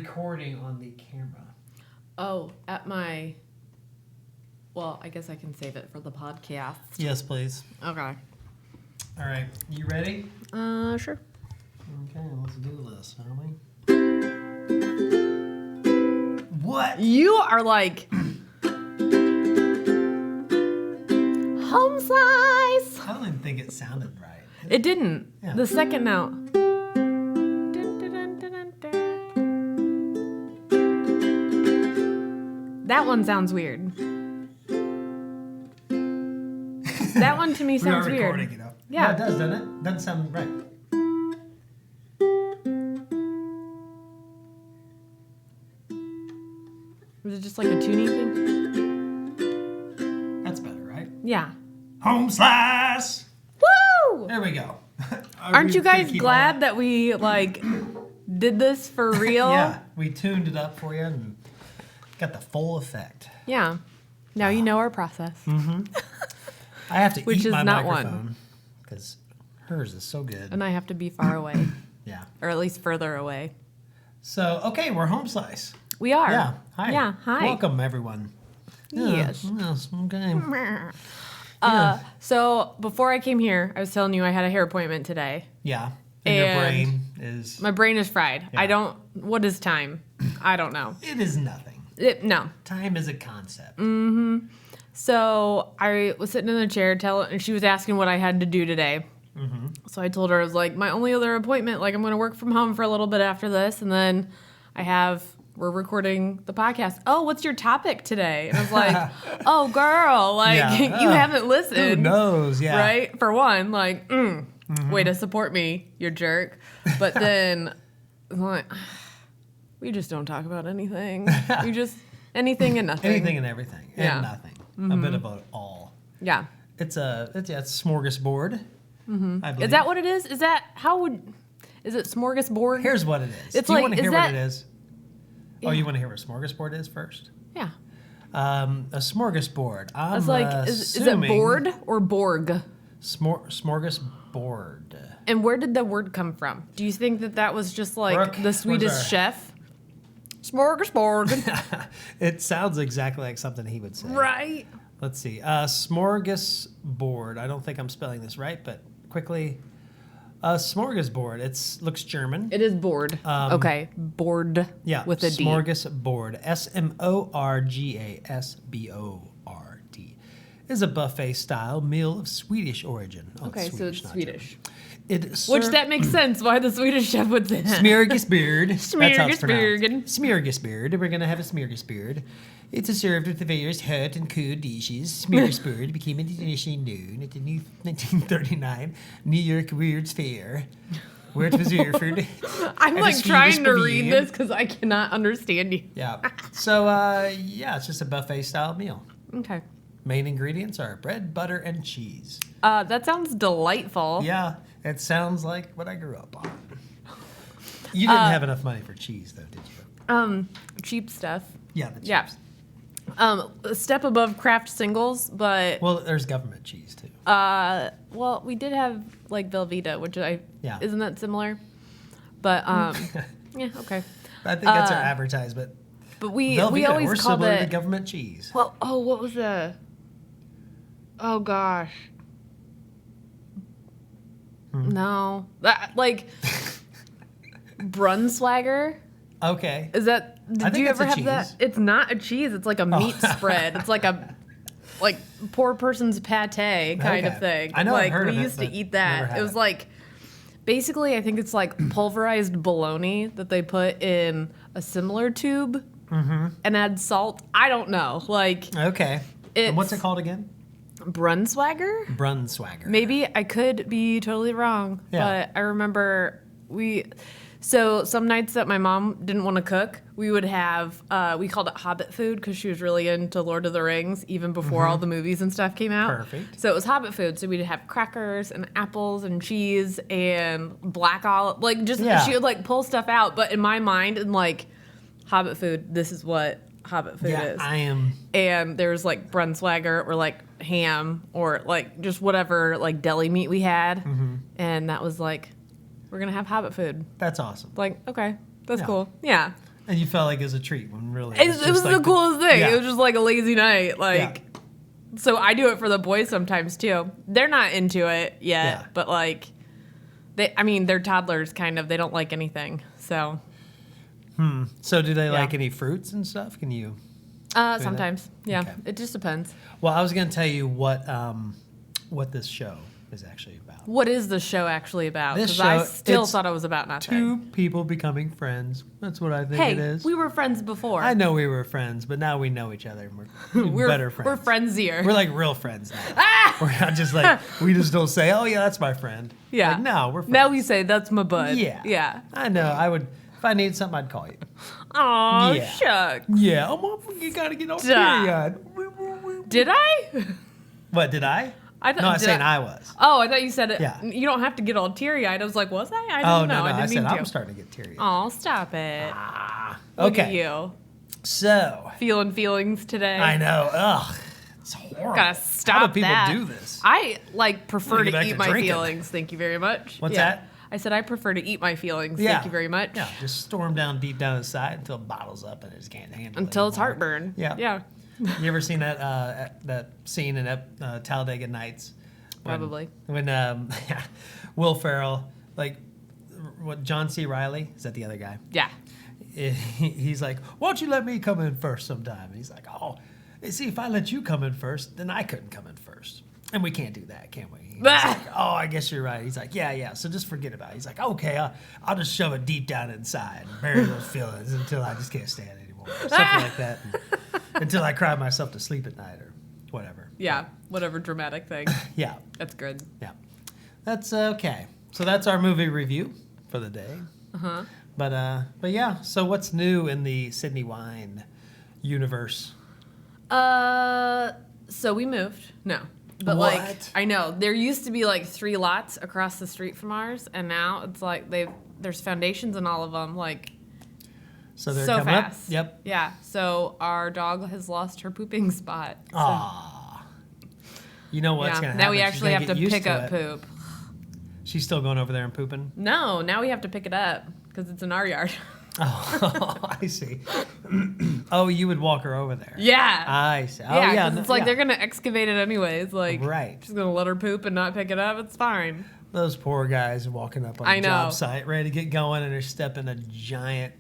recording on the camera? Oh, well, I guess I can save it for the podcast. Yes, please. Okay. All right. You ready? Sure. Okay, let's do this, shall we? What? You are like home slice. I don't even think it sounded right. It didn't. Yeah. The second note. That one sounds weird. That one to me sounds we are recording, weird. you know. Yeah. It does, doesn't it? Doesn't sound right. Was it just like a tuning thing? That's better, right? Yeah. Home slice! Woo! There we go. Aren't you guys glad that we did this for real? Yeah, we tuned it up for you and got the full effect. Yeah. Now you know our process. Mm-hmm. I have to Which eat is my not microphone because hers is so good. And I have to be far away. Yeah. Or at least further away. So, okay, we're home slice. We are. Yeah. Hi. Yeah. Hi. Welcome, everyone. Yes. Yes. Okay. So before I came here, I was telling you I had a hair appointment today. Yeah. And your And brain is. My brain is fried. Yeah. What is time? I don't know. It is nothing. No. Time is a concept. Mm-hmm. So I was sitting in the chair and she was asking what I had to do today. Mm-hmm. So I told her, I was like, my only other appointment, I'm going to work from home for a little bit after this. And then we're recording the podcast. Oh, what's your topic today? And I was like, oh, girl, you haven't listened. Who knows? Yeah. Right? For one, way to support me, you jerk. But then, I'm like, we just don't talk about anything. We just, anything and nothing. Anything and everything. Yeah. And nothing. A bit of it all. Yeah. It's smorgasbord. Mm-hmm. I believe. Is that what it is? Is it smorgasbord? Here's what it is. It's Do you like, want to hear is what that- it is? Yeah. Oh, you want to hear what a smorgasbord is first? Yeah. A smorgasbord. I was like, is it board or Borg? Smorgasbord. And where did the word come from? Do you think that was just like Brooke, the Swedish where's our- chef? Smorgasbord. It sounds exactly like something he would say. Right. Let's see. Smorgasbord. I don't think I'm spelling this right, but quickly. Smorgasbord. It looks German. It is board. Okay. Board. Yeah. With a D. Smorgasbord. Smorgasbord. Is a buffet-style meal of Swedish origin. Oh, Okay, so it's not Swedish. German. Which that makes sense why the Swedish chef would say that. Smorgasbord. That's how it's Smorgasbord. pronounced. Smorgasbord. We're going to have a smorgasbord. It's served with the various hot and cold dishes. Smorgasbord became internationally known at the 1939 New York World's Fair, where it was offered. I'm at a like trying to Swedish read pavilion. this because I cannot understand you. Yeah. So, it's just a buffet-style meal. Okay. Main ingredients are bread, butter, and cheese. That sounds delightful. Yeah, it sounds like what I grew up on. You didn't have enough money for cheese, though, did you? Cheap stuff. Yeah, the cheese. Yeah. A step above Kraft singles, but Well, there's government cheese, too. well, we did have like Velveeta, which Yeah. isn't that similar? But yeah, okay. I think that's our advertisement. But we Velveeta, always we're called similar to it. government cheese. Well, what was the? Oh gosh. No, that Brunswager. Okay. Is that? I Did think you it's ever a have cheese. that? It's not a cheese. It's like a meat spread. It's like a poor person's pate kind Okay. of thing. I know I've Like heard we of it, used to but eat never that. had It was it. like basically I think it's like pulverized bologna that they put in a similar tube and add salt. I don't know. Like Okay. And what's it It's- called again? Brunswager? Brunswager. Maybe I could be totally wrong, Yeah. but I remember so some nights that my mom didn't want to cook, we would have, we called it Hobbit food because she was really into Lord of the Rings even before all the movies and stuff came out. Perfect. So it was Hobbit food. So we'd have crackers and apples and cheese and black olive. Yeah. She would pull stuff out. But in my mind, and Hobbit food, this is what Hobbit food Yeah, is. I am. And there's Brunswager or ham or just whatever deli meat we had. And that was we're going to have Hobbit food. That's awesome. Okay, that's Yeah. cool. Yeah. And you felt like it was a treat when really It was like the coolest thing. Yeah. It was just like a lazy night. Like, so I do it for the boys sometimes too. They're not into it yet, but like, they're toddlers kind of. They don't like anything. So. So do they like any fruits and stuff? Can you? Sometimes. Yeah. Okay. It just depends. Well, I was going to tell you what this show is actually about. What is the show actually about? This Because I show, still it's thought it was about nothing. Two people becoming friends. That's what I think it is. We were friends before. I know we were friends, but now we know each other and we're better friends. We're friendsier. We're like real friends now. We're not just like, we just don't say, oh yeah, that's my friend. Yeah. Like, no, we're friends. Now we say, that's my bud. Yeah. Yeah. I know. I would, if I needed something, I'd call you. Aw, Yeah. shucks. Yeah. Oh, you got to get all teary-eyed. Did I? What, did I? I thought, No, I was saying I was. Oh, I thought you said it. Yeah. You don't have to get all teary-eyed. I was like, was I? I Oh, didn't know. no, I I didn't said mean to. I'm starting to get teary-eyed. Oh, stop it. Look Okay. at you. So, Feeling feelings today. I know. Ugh. It's horrible. Gotta stop How do people that. do this? I prefer Get to back eat to my drinking. feelings. Thank you very much. What's Yeah. that? I said I prefer to eat my feelings. Yeah. Thank you very much. Yeah, just storm down deep down inside until it bottles up and it just can't handle it Until it's anymore. heartburn. Yeah. Yeah. You ever seen that scene in Talladega Nights? Probably. When Will Ferrell, like, what, John C. Reilly? Is that the other guy? Yeah. He's like, why don't you let me come in first sometime? And he's like, oh, see, if I let you come in first, then I couldn't come in first. And we can't do that, can we? He's like, oh, I guess you're right. He's like, yeah. So just forget about it. He's like, okay, I'll just shove it deep down inside and bury those feelings until I just can't stand it anymore. Something like that. Until I cry myself to sleep at night or whatever. Yeah. Whatever dramatic thing. Yeah. That's good. Yeah. That's okay. So that's our movie review for the day. Uh-huh. But yeah, so what's new in the Sydney Wine universe? So we moved. No. But like, What? I know there used to be like 3 lots across the street from ours, and now it's like there's foundations in all of them, like So they're so coming fast. up. Yep. Yeah. So our dog has lost her pooping spot. So, Aw. You know what's gonna happen? now we She's actually gonna have get to used pick to up it. poop. She's still going over there and pooping. No, now we have to pick it up because it's in our yard. Oh, I see. Oh, you would walk her over there. Yeah. I see. Oh, Yeah, yeah. 'cause it's like they're gonna excavate it anyways. Like, Right. she's gonna let her poop and not pick it up. It's fine. Those poor guys walking up on I a know. job site, ready to get going, and they're stepping a giant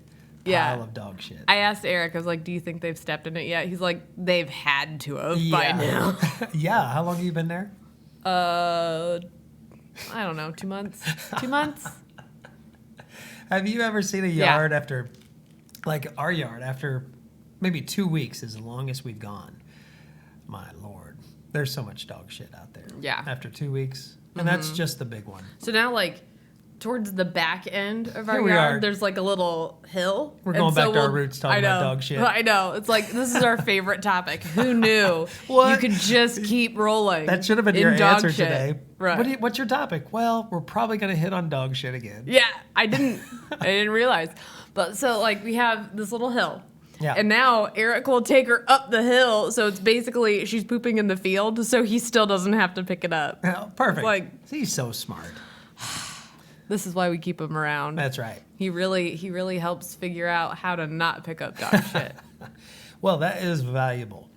pile of dog shit. I asked Eric, I was like, do you think they've stepped in it yet? He's like, they've had to have by now. Yeah. How long have you been there? I don't know, 2 months? 2 months? Have you ever seen a yard after, like our yard, after maybe 2 weeks is the longest we've gone? My Lord. There's so much dog shit out there. Yeah. After 2 weeks. And that's just the big one. So now, like, towards the back end of our Here we yard, are. there's like a little hill. We're And going so back to our roots talking about dog shit. I know. It's like, this is our favorite topic. Who knew? What? You could just keep rolling. That should have been in your dog answer shit. today. Right. What's your topic? Well, we're probably going to hit on dog shit again. Yeah, I didn't realize. But so like we have this little hill. Yeah. And now Eric will take her up the hill, so it's basically she's pooping in the field, so he still doesn't have to pick it up. Oh, perfect. Like- He's so smart. This is why we keep him around. That's right. He really helps figure out how to not pick up dog shit. Well, that is valuable.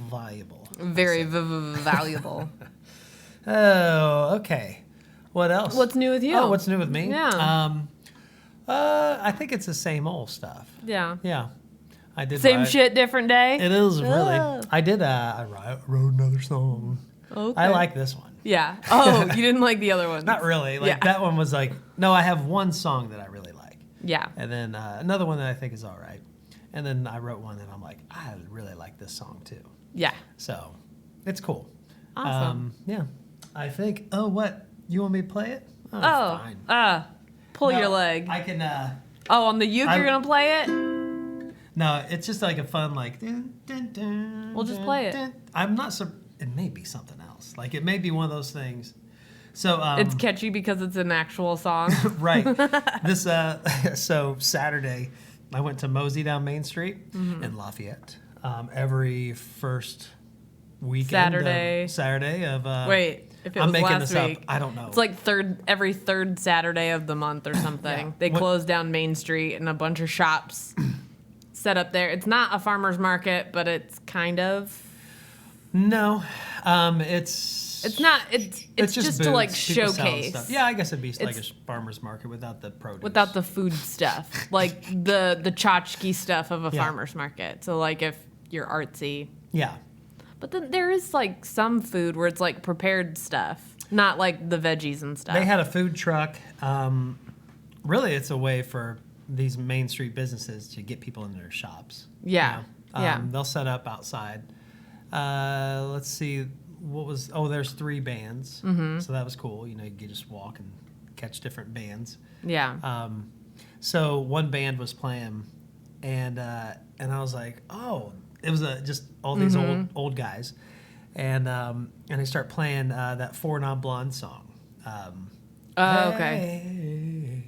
Valuable. Very valuable. Oh, okay. What else? What's new with you? Oh, what's new with me? Yeah. I think it's the same old stuff. Yeah. Yeah. I did Same write- shit, different day. It is really. Ugh. I did. I wrote another song. Okay. I like this one. Yeah. Oh, you didn't like the other one. Not really. Like Yeah. that one was like. No, I have one song that I really like, Yeah. and then another one that I think is all right, and then I wrote one that I'm like, I really like this song too. Yeah. So, it's cool. Awesome. Yeah. I think. Oh, what? You want me to play it? Oh. Fine. Pull No, your leg. I can. Oh, on the uke you're gonna play it? No, it's just like a fun like. Dun, dun, dun, We'll just dun, play it. dun. I'm not. It may be something else. Like it may be one of those things. So It's catchy because it's an actual song. right. This so Saturday, I went to Mosey down Main Street in Lafayette. Every first weekend. Saturday of. Wait, if it I'm was making last this week. up. I don't know. It's like every third Saturday of the month or something. Yeah. They What- close down Main Street and a bunch of shops set up there. It's not a farmer's market, but it's kind of. No, it's not. It's just to like booths, people selling showcase. stuff. Yeah, I guess it'd be like a farmer's market without the produce. Without the food stuff, like the tchotchke stuff of a farmer's market. So like if you're artsy. Yeah. But then there is like some food where it's like prepared stuff, not like the veggies and stuff. They had a food truck. Really, it's a way for these Main Street businesses to get people in their shops. Yeah. They'll set up outside. Let's see. There's 3 bands. Mm-hmm. So that was cool. You can just walk and catch different bands. Yeah. So one band was playing, and I was like, oh, it was just all these old guys, and they start playing that Four Non Blondes song. Okay. Hey,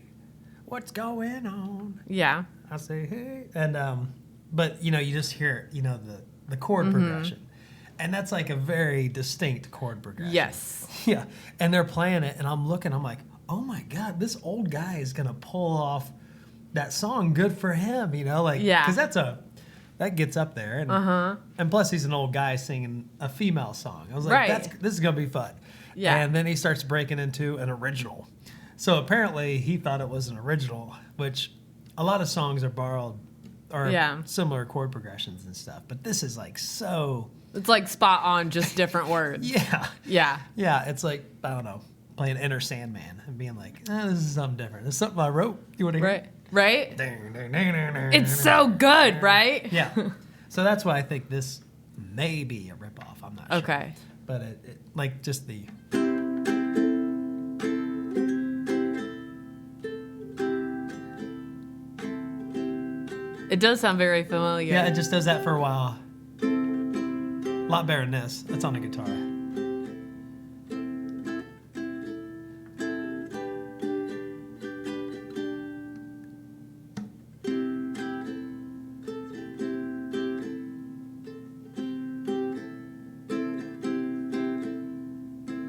what's going on? Yeah. I say hey, and but you just hear the chord progression. And that's like a very distinct chord progression. Yes. Yeah. And they're playing it, and I'm like, oh my God, this old guy is going to pull off that song. Good for him, because that gets up there. And plus, he's an old guy singing a female song. I was like, this is going to be fun. Yeah. And then he starts breaking into an original. So apparently, he thought it was an original, which a lot of songs are borrowed or similar chord progressions and stuff. But this is like so. It's like spot on, just different words. Yeah. Yeah. Yeah, it's like, I don't know, playing Enter Sandman and being like, this is something different. This is something I wrote. You want to hear it? Right? It's so good, right? Yeah. So that's why I think this may be a ripoff. I'm not sure. Okay. But it like just the... It does sound very familiar. Yeah, it just does that for a while. A lot better than this. That's on a guitar. I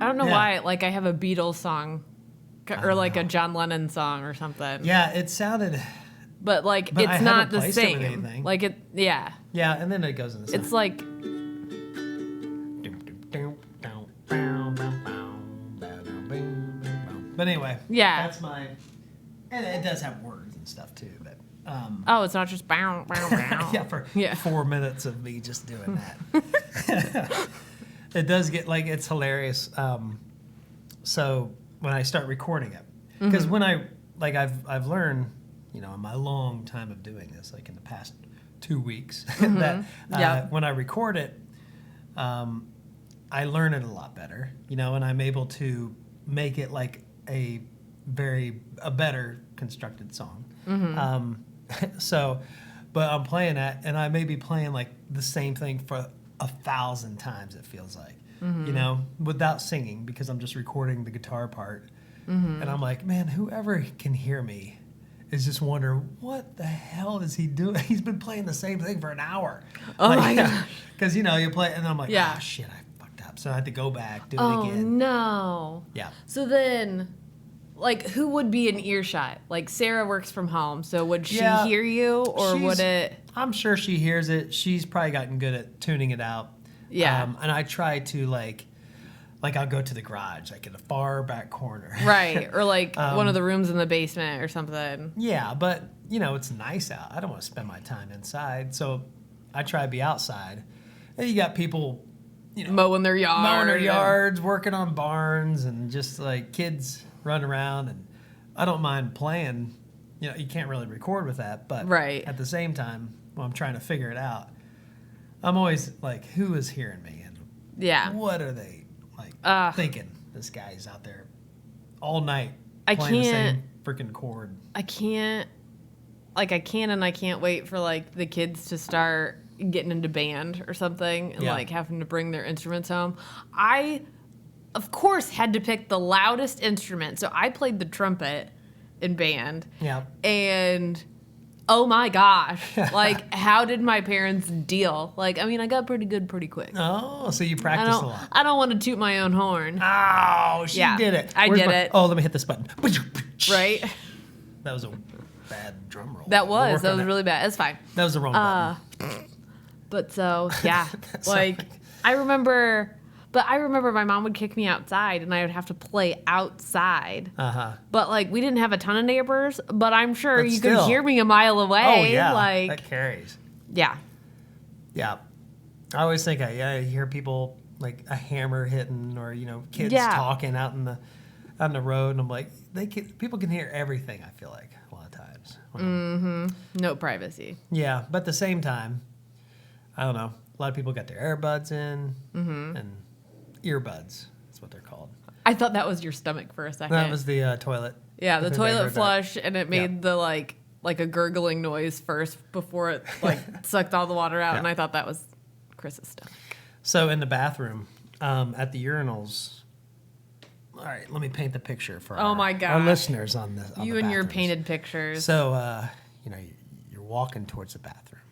don't know why, like I have a Beatles song or like a John Lennon song or something. Yeah, it sounded... But like But it's not the same. Like it, yeah. Yeah, and then it goes into It's like... But anyway, Yeah. that's my... And it does have words and stuff too, but... Oh, it's not just bow, bow, bow. yeah, for 4 minutes of me just doing that. It does get, like, it's hilarious. So when I start recording it, because when I've learned, in my long time of doing this, like in the past 2 weeks, that when I record it, I learn it a lot better, and I'm able to make it like a better constructed song. So, but I'm playing that, and I may be playing like the same thing for 1,000 times, it feels like, without singing, because I'm just recording the guitar part. And I'm like, man, whoever can hear me is just wondering, what the hell is he doing? He's been playing the same thing for an hour. Oh my gosh. Because, you play, and I'm like, oh, shit, I fucked up. So I had to go back, do it again. Oh, no. Yeah. So then, like, who would be in earshot? Like, Sarah works from home, so would she hear you, or would it... I'm sure she hears it. She's probably gotten good at tuning it out. Yeah. And I try to, like I'll go to the garage, like in a far back corner. Right, or like one of the rooms in the basement or something. Yeah, but, it's nice out. I don't want to spend my time inside, so I try to be outside. And you got people, mowing their yards, working on barns, and just, like, kids running around. And I don't mind playing. You can't really record with that, but at the same time, when I'm trying to figure it out, I'm always like, who is hearing me? And what are they, like, thinking? This guy's out there all night playing the same freaking chord. I can't and I can't wait for, like, the kids to start getting into band or something and, like, having to bring their instruments home. I, of course, had to pick the loudest instrument, so I played the trumpet in band. Yeah. And oh my gosh, like, how did my parents deal? Like, I mean, I got pretty good pretty quick. Oh, so you practiced a lot. I don't want to toot my own horn. Oh, she did it. I did it. Oh, let me hit this button. Right? That was bad drum roll. That was really bad. It's fine. That was the wrong button. But so, yeah. Like, I remember my mom would kick me outside and I would have to play outside. Uh-huh. But, like, we didn't have a ton of neighbors, but I'm sure you could hear me a mile away. Oh, yeah. Like, that carries. Yeah. Yeah. I always think, I hear people, like, a hammer hitting or, kids talking out on the road. And I'm like, people can hear everything, I feel like, a lot of times. Mm-hmm. No privacy. Yeah. But at the same time, I don't know. A lot of people got their earbuds in and earbuds. That's what they're called. I thought that was your stomach for a second. That was the toilet. Yeah, the toilet flush, and it made the like a gurgling noise first before it like sucked all the water out, and I thought that was Chris's stomach. So in the bathroom, at the urinals. All right, let me paint the picture for our listeners on this. You and your painted pictures. So you're walking towards the bathroom.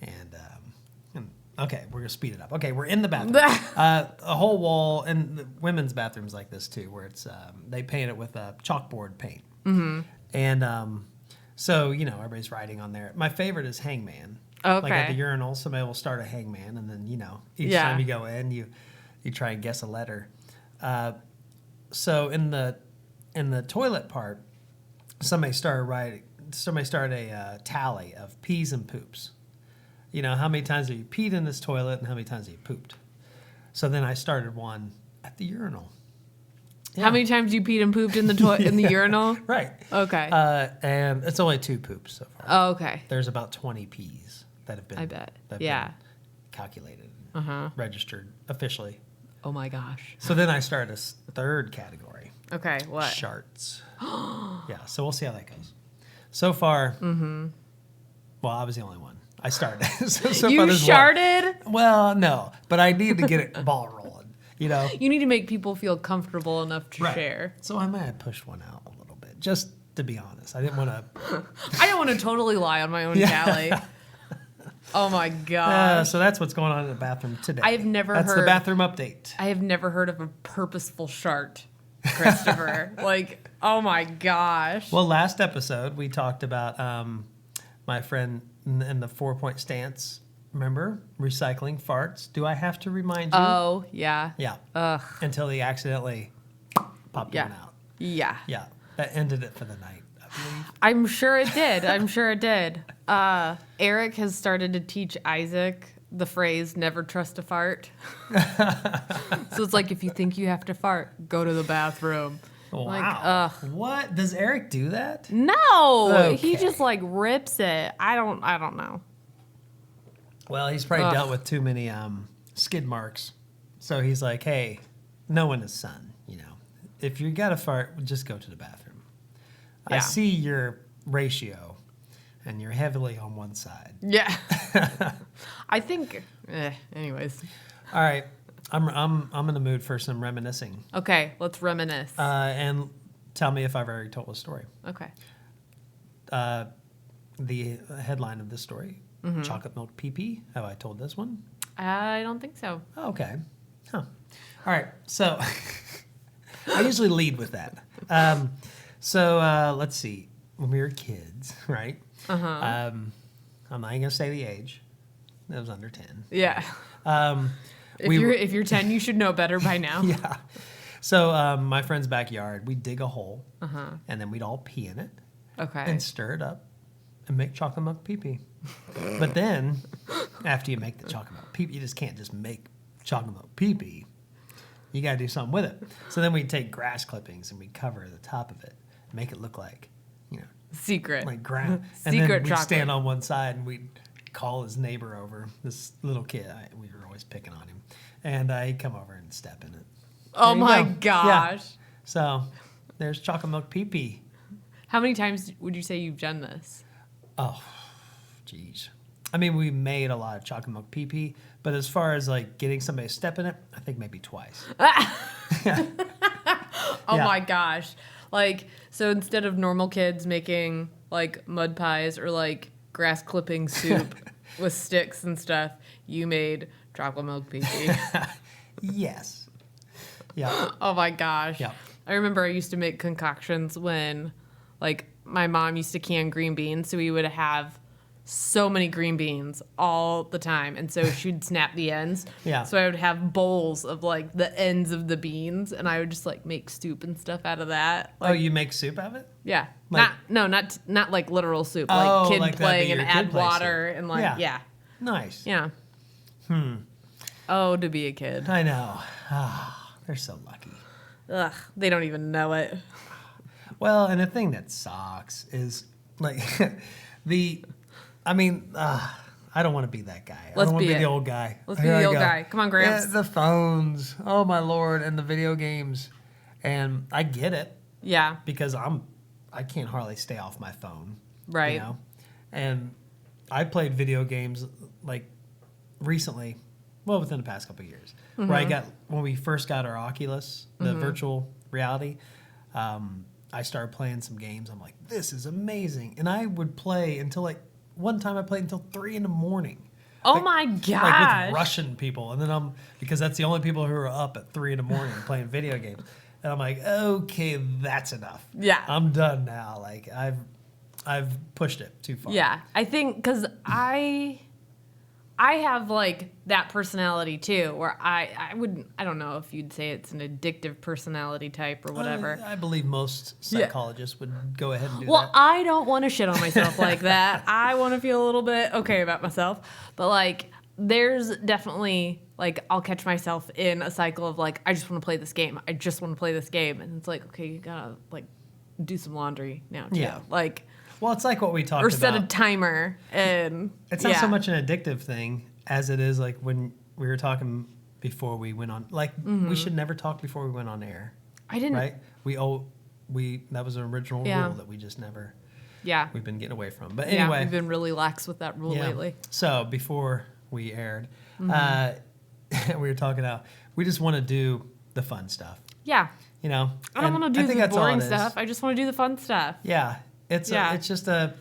And okay, we're gonna speed it up. Okay, we're in the bathroom. A whole wall, and the women's bathrooms like this too, where it's they paint it with a chalkboard paint. Mm-hmm. And so everybody's writing on there. My favorite is hangman. Okay. Like at the urinal, somebody will start a hangman, and then each time you go in, you try and guess a letter. So in the toilet part, somebody started a tally of pees and poops. How many times have you peed in this toilet and how many times have you pooped? So then I started one at the urinal. Yeah. How many times you peed and pooped in the in the urinal? Right. Okay. And it's only 2 poops so far. Oh, okay. There's about 20 pees that have been. I bet. Been calculated, registered officially. Oh my gosh. So then I started a third category. Okay. What? Sharts. Yeah. So we'll see how that goes. So far. Mm-hmm. Well, I was the only one. I started. so you sharted? Well, no, but I need to get it ball rolling. You need to make people feel comfortable enough to share. So I might have pushed one out a little bit, just to be honest. I didn't want to. I didn't want to totally lie on my own tally. Oh my god. So that's what's going on in the bathroom today. I have never heard. That's the bathroom update. I have never heard of a purposeful shart, Christopher. Like, oh my gosh. Well, last episode we talked about my friend in the 4-point stance. Remember? Recycling farts. Do I have to remind you? Oh, yeah. Yeah. Ugh. Until he accidentally popped one out. Yeah. Yeah. That ended it for the night, I believe. I'm sure it did. Eric has started to teach Isaac the phrase, never trust a fart. So it's like, if you think you have to fart, go to the bathroom. Wow. Like, what? Does Eric do that? No. Okay. He just like rips it. I don't know. Well, he's probably dealt with too many skid marks. So he's like, hey, knowing his son, if you got to fart, just go to the bathroom. Yeah. I see your ratio, and you're heavily on one side. Yeah. I think, anyways. All right. I'm in the mood for some reminiscing. Okay, let's reminisce. And tell me if I've already told a story. Okay. The headline of this story, chocolate milk pee-pee. Have I told this one? I don't think so. Oh, okay. Huh. All right. So I usually lead with that. So let's see. When we were kids, right? I'm not going to say the age. It was under 10. Yeah. If you're 10, you should know better by now. Yeah. So my friend's backyard, we'd dig a hole, and then we'd all pee in it. Okay. And stir it up and make chocolate milk pee-pee. But then, after you make the chocolate milk pee-pee, you just can't just make chocolate milk pee-pee. You got to do something with it. So then we'd take grass clippings and we'd cover the top of it, make it look like, secret. Like ground. And Secret then we'd chocolate. stand on one side and we'd call his neighbor over, this little kid. We were always picking on him. And he'd come over and step in it. Oh my gosh. Yeah. So there's chocolate milk pee-pee. How many times would you say you've done this? Oh, geez. I mean, we made a lot of chocolate milk pee-pee, but as far as like getting somebody to step in it, I think maybe twice. Oh my gosh. Like, so instead of normal kids making like mud pies or like grass clipping soup with sticks and stuff, you made chocolate milk pee-pee. Yes. Yeah. Oh my gosh. Yeah. I remember I used to make concoctions when like my mom used to can green beans, so we would have so many green beans all the time, and so she'd snap the ends. Yeah. So I would have bowls of like the ends of the beans, and I would just like make soup and stuff out of that. Oh, you make soup out of it? Yeah. Like- Not like literal soup. Oh, Like kid like that'd playing be and your kid add play water soup. and like yeah. Nice. Yeah. Oh, to be a kid. I know. They're so lucky. Ugh, they don't even know it. Well, and the thing that sucks is like I don't want to be that guy. I Let's don't want be to be it. the old guy. Let's be Here the I old go. guy. Come on, Gramps. Yeah, the phones. Oh my Lord, and the video games. And I get it Yeah. because I can't hardly stay off my phone. Right. You know? And I played video games like recently, well, within the past couple of years, where when we first got our Oculus, the virtual reality, I started playing some games. I'm like, this is amazing. And I would play until like, one time I played until 3 a.m. Oh Like- my Like gosh. with Russian people. And then because that's the only people who are up at 3 a.m. playing video games. And I'm like, okay, that's enough. Yeah. I'm done now. Like I've pushed it too far. Yeah, I think because I have like that personality too, where I don't know if you'd say it's an addictive personality type or whatever. I believe most psychologists would go ahead and do Well, that. I don't want to shit on myself like that. I want to feel a little bit okay about myself, but like there's definitely like I'll catch myself in a cycle of like I just want to play this game. I just want to play this game, and it's like okay, you gotta like do some laundry now too. Yeah. Like. Well, it's like what we talked Or about. set a timer, and It's not so much an addictive thing as it is like when we were talking before we went on. Like we should never talk before we went on air, I didn't. right? That was an original Yeah. rule that we just never. Yeah. We've been getting away from. But Yeah, anyway, we've been really lax with that rule yeah. lately. So before we aired, we were talking about we just want to do the fun stuff, Yeah. you know. I don't And want to do think the that's all boring it is. stuff. I just want to do the fun stuff. Yeah, it's Yeah. it's just a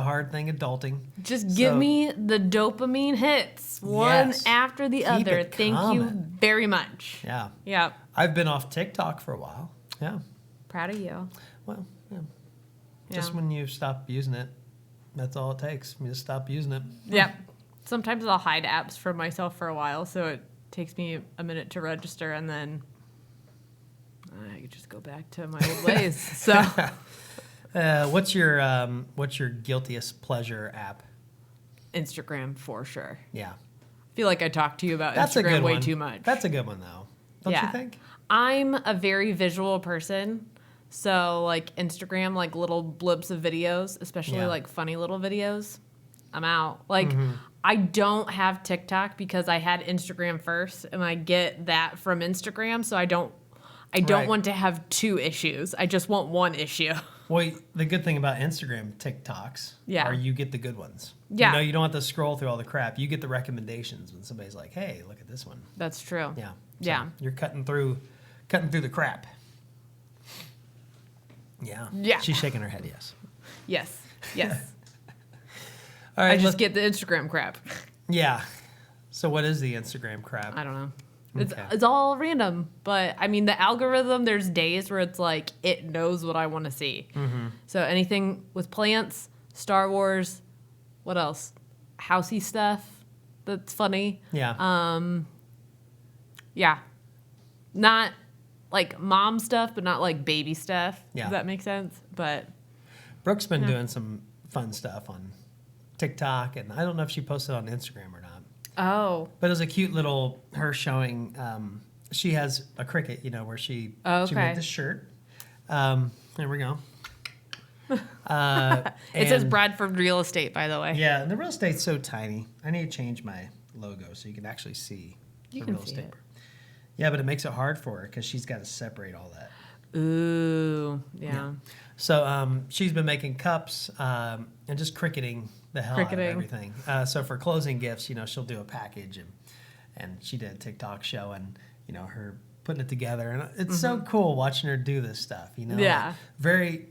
hard thing adulting. Just give So- me the dopamine hits, one Yes. after the Keep other. it Thank you coming. very much. Yeah, Yeah. I've been off TikTok for a while. Yeah, Proud of you. well, yeah. Yeah. Just when you stop using it, that's all it takes. You just stop using it. Yep. Sometimes I'll hide apps from myself for a while, so it takes me a minute to register, and then I just go back to my old ways. So What's your guiltiest pleasure app? Instagram for sure. Yeah, I feel like I talk to you about that's a Instagram good way one. too much. That's a good one though. Don't you think? I'm a very visual person. So like Instagram, like little blips of videos, especially Yeah. like funny little videos, I'm out. Like Mm-hmm. I don't have TikTok because I had Instagram first and I get that from Instagram. So I don't Right. want to have two issues. I just want one issue. Well, the good thing about Instagram TikToks Yeah. are you get the good ones. Yeah. You know, you don't have to scroll through all the crap. You get the recommendations when somebody's like, "Hey, look at this one." That's true. Yeah. Yeah. You're cutting through the crap. Yeah. Yeah. She's shaking her head. Yes. Yes. Yes. All right. I just get the Instagram crap. Yeah. So what is the Instagram crap? I don't know. Okay. It's all random, but I mean the algorithm. There's days where it's like it knows what I want to see. Mm-hmm. So anything with plants, Star Wars, what else? Housey stuff that's funny. Yeah. Yeah, not like mom stuff, but not like baby stuff. Yeah. Does that make sense? But Brooke's been doing some fun stuff on TikTok, and I don't know if she posted on Instagram or not. oh, But it was a cute little her showing. She has a Cricut, you know, where she Oh, she okay. made this shirt. There we go. it says And- Bradford Real Estate, by the way. Yeah, and the real estate's so tiny. I need to change my logo so you can actually see You the can real see estate. it. Yeah, but it makes it hard for her because she's got to separate all that. Ooh, yeah. So she's been making cups and just cricketing the hell out of Cricketing. everything. So for closing gifts, you know, she'll do a package, and she did a TikTok show, and you know, her putting it together, and it's so cool watching her do this stuff. You know, Mm-hmm. Yeah. like, very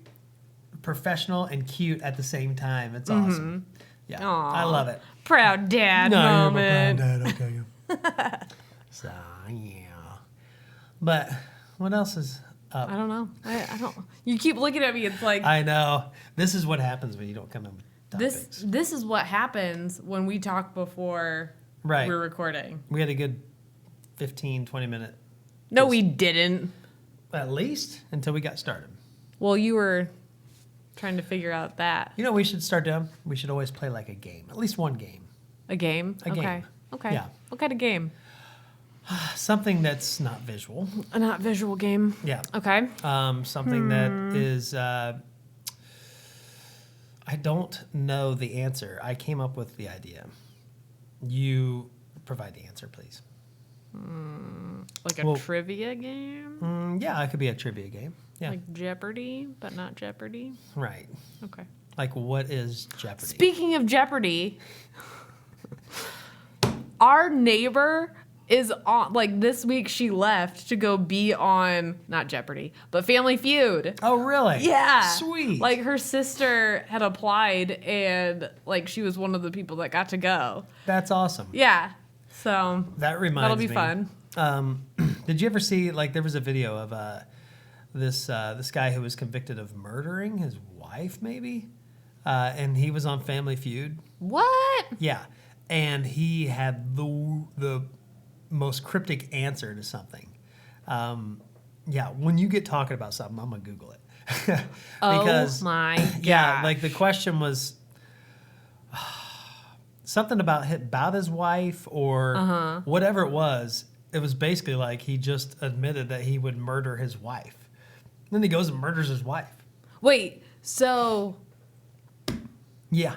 professional and cute at the same time. It's awesome. Yeah, Aw. I love it. Proud dad No, moment. you're my proud dad, okay. So yeah, but what else is I don't know. I don't. You keep looking at me. It's like I know. This is what happens when you don't come in with topics. this is what happens when we talk before we're recording. We had a good 15, 20 minute. No, we didn't. At least until we got started. Well, you were trying to figure out that. You know, we should start down. We should always play like a game. At least one game. A game? A okay. game. Okay. Yeah. What kind of game? Something that's not visual. A not visual game. Yeah. Okay. Something that is. I don't know the answer. I came up with the idea. You provide the answer, please. Like a trivia game? Yeah, it could be a trivia game. Yeah. Like Jeopardy, but not Jeopardy? Right. Okay. Like, what is Jeopardy? Speaking of Jeopardy, our neighbor is on, like, this week she left to go be on, not Jeopardy, but Family Feud. Oh, really? Yeah. Sweet. Like, her sister had applied, and, like, she was one of the people that got to go. That's awesome. Yeah. So That reminds me. that'll be fun. Did you ever see, like, there was a video of this guy who was convicted of murdering his wife, maybe? And he was on Family Feud. What? Yeah. And he had the most cryptic answer to something. Yeah, when you get talking about something, I'm going to Google it. Because, oh, my God. Yeah, like, the question was something about his wife or whatever it was. It was basically like he just admitted that he would murder his wife. Then he goes and murders his wife. Wait, so... Yeah.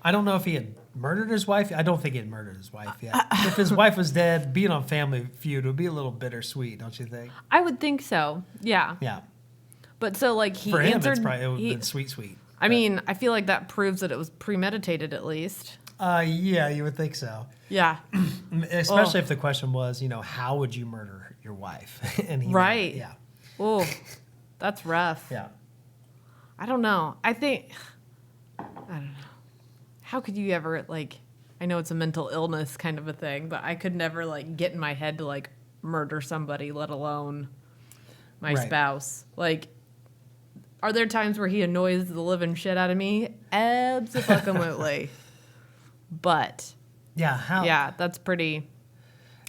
I don't know if he had murdered his wife. I don't think he had murdered his wife yet. If his wife was dead, being on Family Feud would be a little bittersweet, don't you think? I would think so. Yeah. Yeah. But so, like, he For him, answered... it would have been sweet. I mean, I feel like that proves that it was premeditated, at least. Yeah, you would think so. Yeah. Especially if the question was, how would you murder your wife? And he right. Yeah. Oh, that's rough. Yeah. I don't know. I don't know. How could you ever, like, I know it's a mental illness kind of a thing, but I could never, like, get in my head to, like, murder somebody, let alone my spouse. Like, are there times where he annoys the living shit out of me? Absolutely. But Yeah. yeah, that's pretty.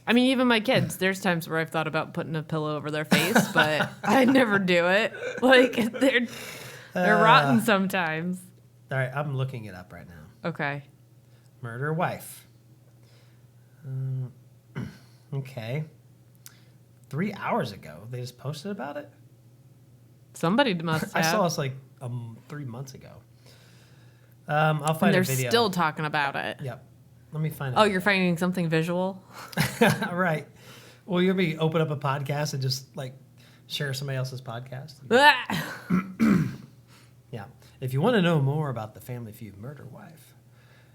I mean, even my kids, there's times where I've thought about putting a pillow over their face, but I never do it. Like, they're rotten sometimes. All right, I'm looking it up right now. Okay. Murder wife. Okay. 3 hours ago, they just posted about it? Somebody must have. I saw this like 3 months ago. I'll find and a video. they're still talking about it. Yep. Let me find it. Oh, you're finding something visual? Right. Well, you'll be open up a podcast and just like share somebody else's podcast. Yeah. If you want to know more about the Family Feud murder wife,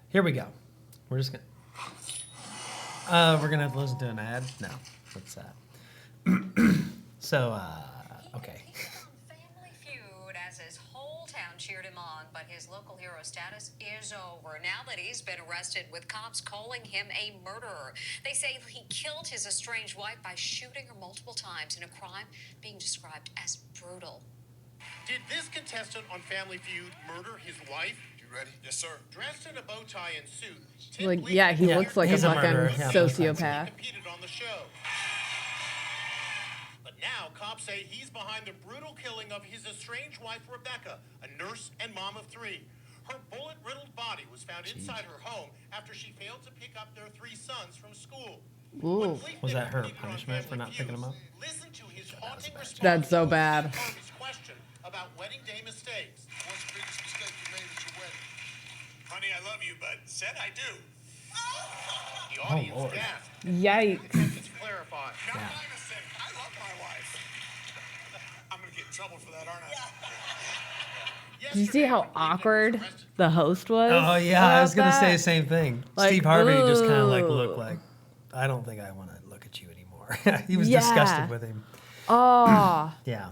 here we go. We're just gonna. We're gonna have to listen to an ad. No. What's that? So, okay. Family Feud as his whole town cheered him on, but his local hero status is over now that he's been arrested, with cops calling him a murderer. They say he killed his estranged wife by shooting her multiple times in a crime being described as brutal. Did this contestant on Family Feud murder his wife? You ready? Yes, sir. Dressed in a bow tie and suit. Like, yeah, he looks like a he's a fucking murderer, yeah. sociopath. Competed on the show. But now cops say he's behind the brutal killing of his estranged wife, Rebecca, a nurse and mom of 3. Her bullet-riddled body was found inside her home after she failed to pick up their 3 sons from school. Ooh. Was that her punishment for not picking them up? Listen to his haunting response. That's so bad. to his question about wedding day mistakes. What's the biggest mistake you made at your wedding? Honey, I love you, but said I do. The audience Lord. gasped. Yikes. Contestants clarified. Not my mistake. I love my wife. I'm going to get in trouble for that, aren't I? Did you see how awkward the host was? Oh yeah, I was gonna about say that? the same thing. Like, Steve Harvey just kind of like ooh. looked like, I don't think I want to look at you anymore. He was Yeah. disgusted with him. Oh, Yeah,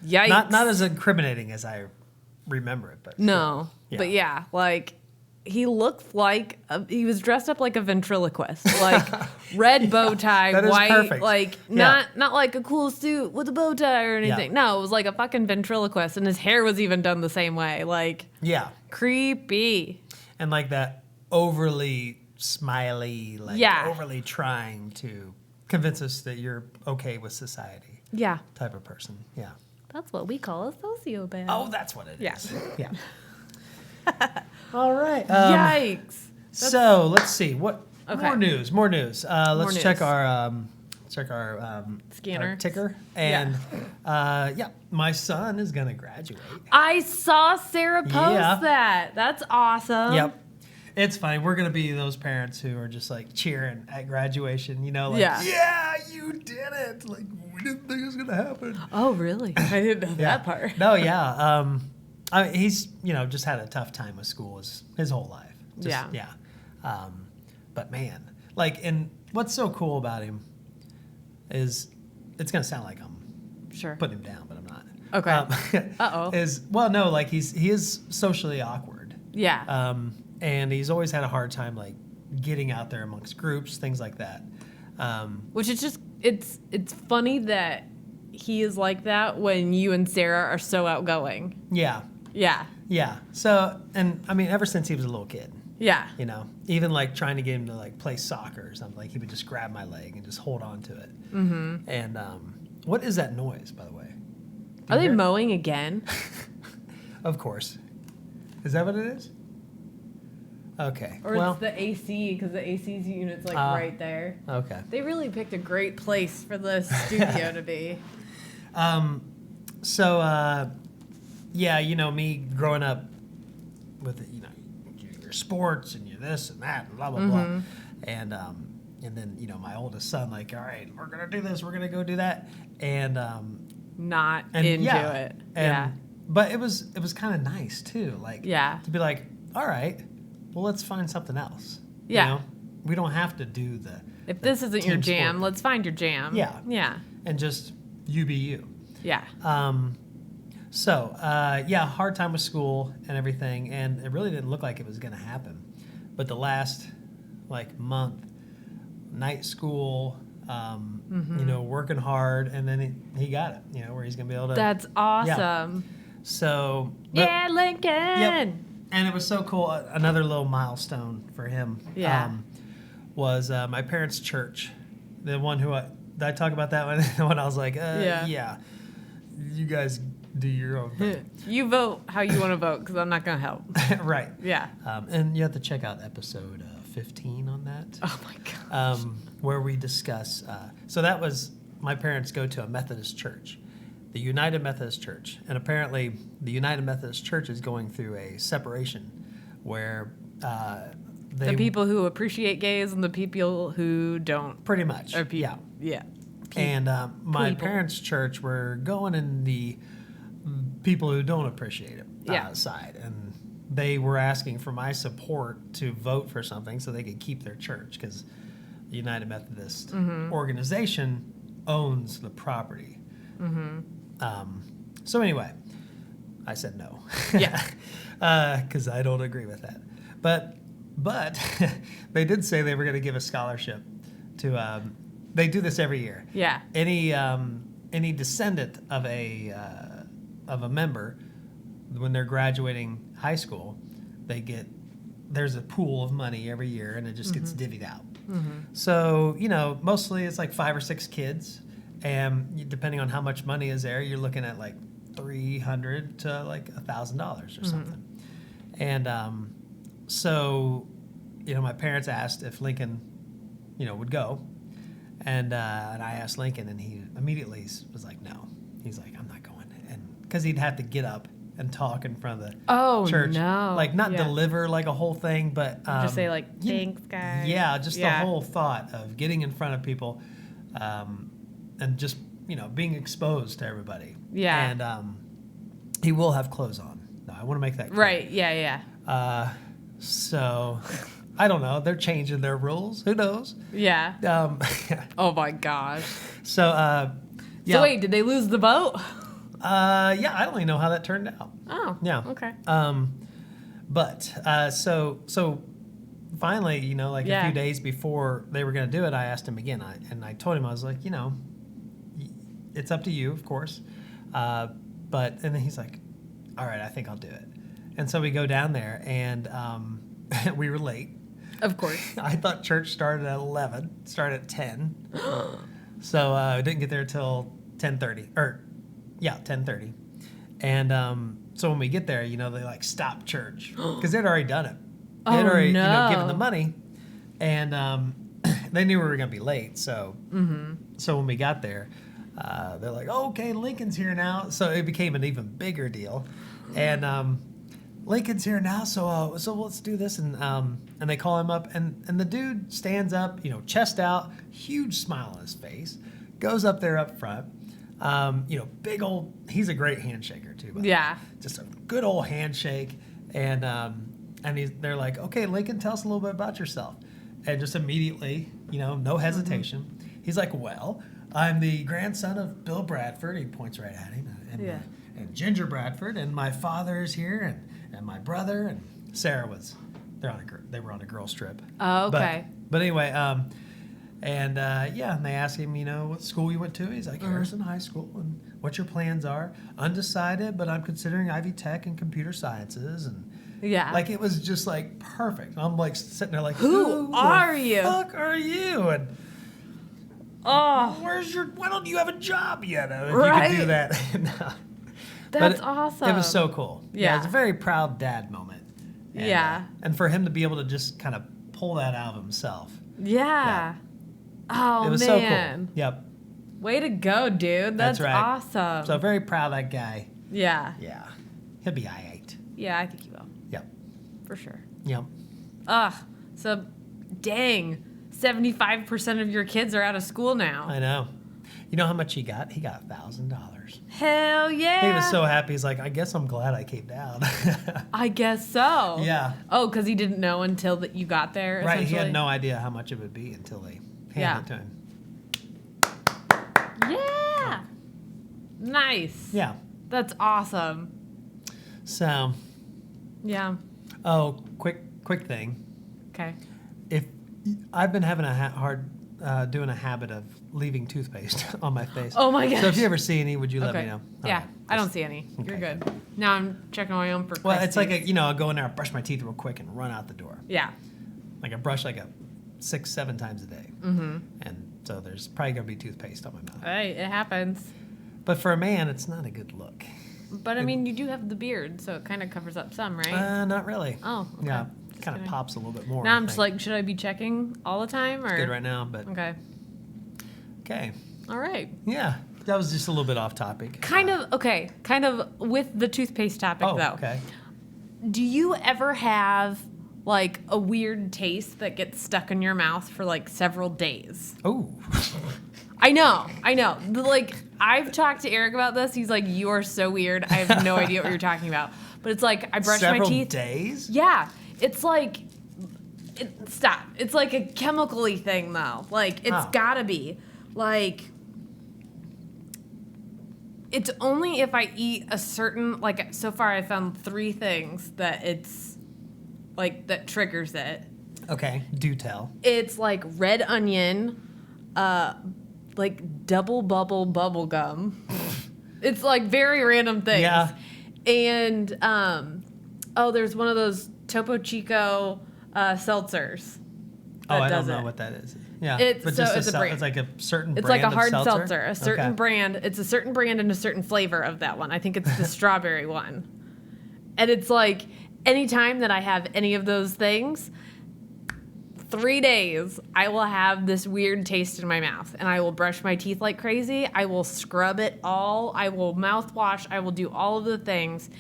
yikes. not as incriminating as I remember it, but No. Yeah. But yeah, like, he looked like he was dressed up like a ventriloquist, like red bow tie, that is white, perfect. like Yeah. not like a cool suit with a bow tie or anything. Yeah. No, it was like a fucking ventriloquist, and his hair was even done the same way. Like Yeah. creepy. And like that overly smiley, like Yeah. overly trying to convince us that you're okay with society Yeah, type of person. Yeah. that's what we call a sociopath. Oh, that's what it is. Yeah. Yeah. All right. Yikes. So let's see what Okay. more news. Let's news. check our Scanner. our ticker, and my son is gonna graduate. I saw Sarah post Yeah. that. That's awesome. Yep. It's funny. We're gonna be those parents who are just like cheering at graduation. You know, like Yeah. you did it. Like we didn't think it was gonna happen. Oh, really? I didn't know that part. No, yeah. He's just had a tough time with school his whole life. Yeah. But man, like, and what's so cool about him is it's gonna sound like I'm Sure. putting him down, but I'm not. Okay. Uh-oh. He is socially awkward. Yeah. And he's always had a hard time like getting out there amongst groups, things like that. Which is just it's funny that he is like that when you and Sarah are so outgoing. Yeah. Yeah. Yeah. So, and I mean, ever since he was a little kid, Yeah. even like trying to get him to like play soccer or something, like he would just grab my leg and just hold on to it. Mm-hmm. And what is that noise, by the way? Are they hear it? mowing again? Of course. Is that what it is? Okay. Or well, it's the AC, because the AC's unit's like right there. okay. They really picked a great place for the studio to be. So, me growing up with, your sports and your this and that and blah, blah, blah. And then, my oldest son, like, all right, we're going to do this. We're going to go do that. And Not into it. Yeah. But it was kind of nice too. Like, Yeah. to be like, all right, well, let's find something else. Yeah. We don't have to do If this isn't your team jam, sport. let's find your jam. Yeah. Yeah. and just you be you. Yeah. Hard time with school and everything, and it really didn't look like it was going to happen. But the last month, night school, working hard, and then he got it. Where he's going to be able to. That's awesome. So. Yeah, Lincoln. Yep. And it was so cool. Another little milestone for him. Yeah. Was my parents' church, the one who did I talk about that one? The one I was like, yeah, you guys do your own thing. You vote how you want to vote, because I'm not going to help. Right. Yeah. And you have to check out episode 15 on that. Oh my god. Where we discuss. So that was my parents go to a Methodist church, the United Methodist Church, and apparently the United Methodist Church is going through a separation, where The people who appreciate gays and the people who don't. pretty much. Are people. Yeah. Yeah. And my people. parents' church were going in the people who don't appreciate it Yeah. side, and they were asking for my support to vote for something so they could keep their church, because the United Methodist organization owns the property. So anyway, I said no. Yeah. Because I don't agree with that. But they did say they were going to give a scholarship to. They do this every year. Yeah. Any descendant of a member, when they're graduating high school, there's a pool of money every year, and it just gets divvied out. So mostly it's like 5 or 6 kids, and depending on how much money is there, you're looking at like $300 to $1,000 or something. And so my parents asked if Lincoln would go, and I asked Lincoln, and he immediately was like, no. He's like, I'm not going, and because he'd have to get up and talk in front of the church, no. not Yeah. deliver a whole thing, but Just say thanks, guys. yeah, just the whole thought of getting in front of people, and just being exposed to everybody. Yeah. And he will have clothes on. No, I want to make that clear. Right. Yeah. Yeah. So I don't know. They're changing their rules. Who knows? Yeah. Oh my gosh. So So wait, did they lose the vote? I don't even know how that turned out. Oh. Yeah. Okay. But so finally, you know, like a few days before they were going to do it, I asked him again. I told him, I was like, you know, it's up to you, of course. And then he's like, all right, I think I'll do it. And so we go down there, and we were late. Of course. I thought church started at 11, started at 10. So I didn't get there till 10:30, 10:30. And so when we get there, you know, they like stop church because they'd already done it. They'd already, you know, given the money, and they knew we were gonna be late. So, so when we got there, they're like, oh, "Okay, Lincoln's here now." So it became an even bigger deal, and Lincoln's here now. So let's do this, and they call him up, and the dude stands up, you know, chest out, huge smile on his face, goes up there up front. You know, big old. He's a great handshaker too. By the way. Just a good old handshake, and they're like, okay, Lincoln, tell us a little bit about yourself, and just immediately, you know, no hesitation, he's like, well, I'm the grandson of Bill Bradford. He points right at him, and Ginger Bradford, and my father is here, and my brother, and Sarah was. They were on a girls trip. Oh, okay. But anyway, and they asked him, you know, what school you went to. He's like, Harrison High School, and what your plans are. Undecided, but I'm considering Ivy Tech and computer sciences, and like it was just like perfect. I'm like sitting there like, who are you? Fuck are you? And why don't you have a job yet? If you could do that. That's awesome. It was so cool. Yeah. It's a very proud dad moment. And, and for him to be able to just kind of pull that out of himself. Yeah. Oh, it was so cool. Yep. Way to go, dude. That's right. awesome. So very proud of that guy. Yeah. Yeah. He'll be I-8. Yeah, I think he will. Yep. For sure. Yep. So dang, 75% of your kids are out of school now. I know. You know how much he got? He got $1,000. Hell yeah. He was so happy. He's like, I guess I'm glad I came down. I guess so. Yeah. Oh, because he didn't know until that you got there. Right. He had no idea how much it would be until they handed it to him. Yeah. Nice. Yeah. That's awesome. So. Yeah. Oh, quick thing. Okay. If I've been having doing a habit of leaving toothpaste on my face. Oh my gosh. So if you ever see any, would you let me know? Yeah, Okay. I don't see any. You're good. Now I'm checking my own for Well, it's like crusties. I'll go in there, I'll brush my teeth real quick and run out the door. Yeah. Like I brush 6-7 times a day. Mm-hmm. And so there's probably going to be toothpaste on my mouth. Hey, it happens. But for a man, it's not a good look. But I mean, you do have the beard, so it kind of covers up some, right? Not really. Oh, okay. Yeah, Just kind of kidding. pops a little bit more. Now I I'm just think. like, should I be checking all the time? Or? It's good right now, but Okay. okay. All right. Yeah, that was just a little bit off topic. Kind of with the toothpaste topic, though. Okay. Do you ever have like a weird taste that gets stuck in your mouth for like several days? Oh. I know. Like, I've talked to Eric about this. He's like, you are so weird. I have no idea what you're talking about. But it's like, I brush my teeth. Several days? Yeah. It's like, stop. It's like a chemical-y thing, though. Like, it's gotta be. Like, it's only if I eat a certain, like, so far I found 3 things that it's, like, that triggers it. Okay, do tell. It's like red onion, like double bubble gum. It's like very random things. Yeah. And there's one of those Topo Chico seltzers. I don't know what that is. Yeah, It's a brand. It's like a certain It's brand like a hard of seltzer, a certain brand. It's a certain brand and a certain flavor of that one. I think it's the strawberry one. And it's like anytime that I have any of those things, 3 days, I will have this weird taste in my mouth, and I will brush my teeth like crazy. I will scrub it all. I will mouthwash. I will do all of the things,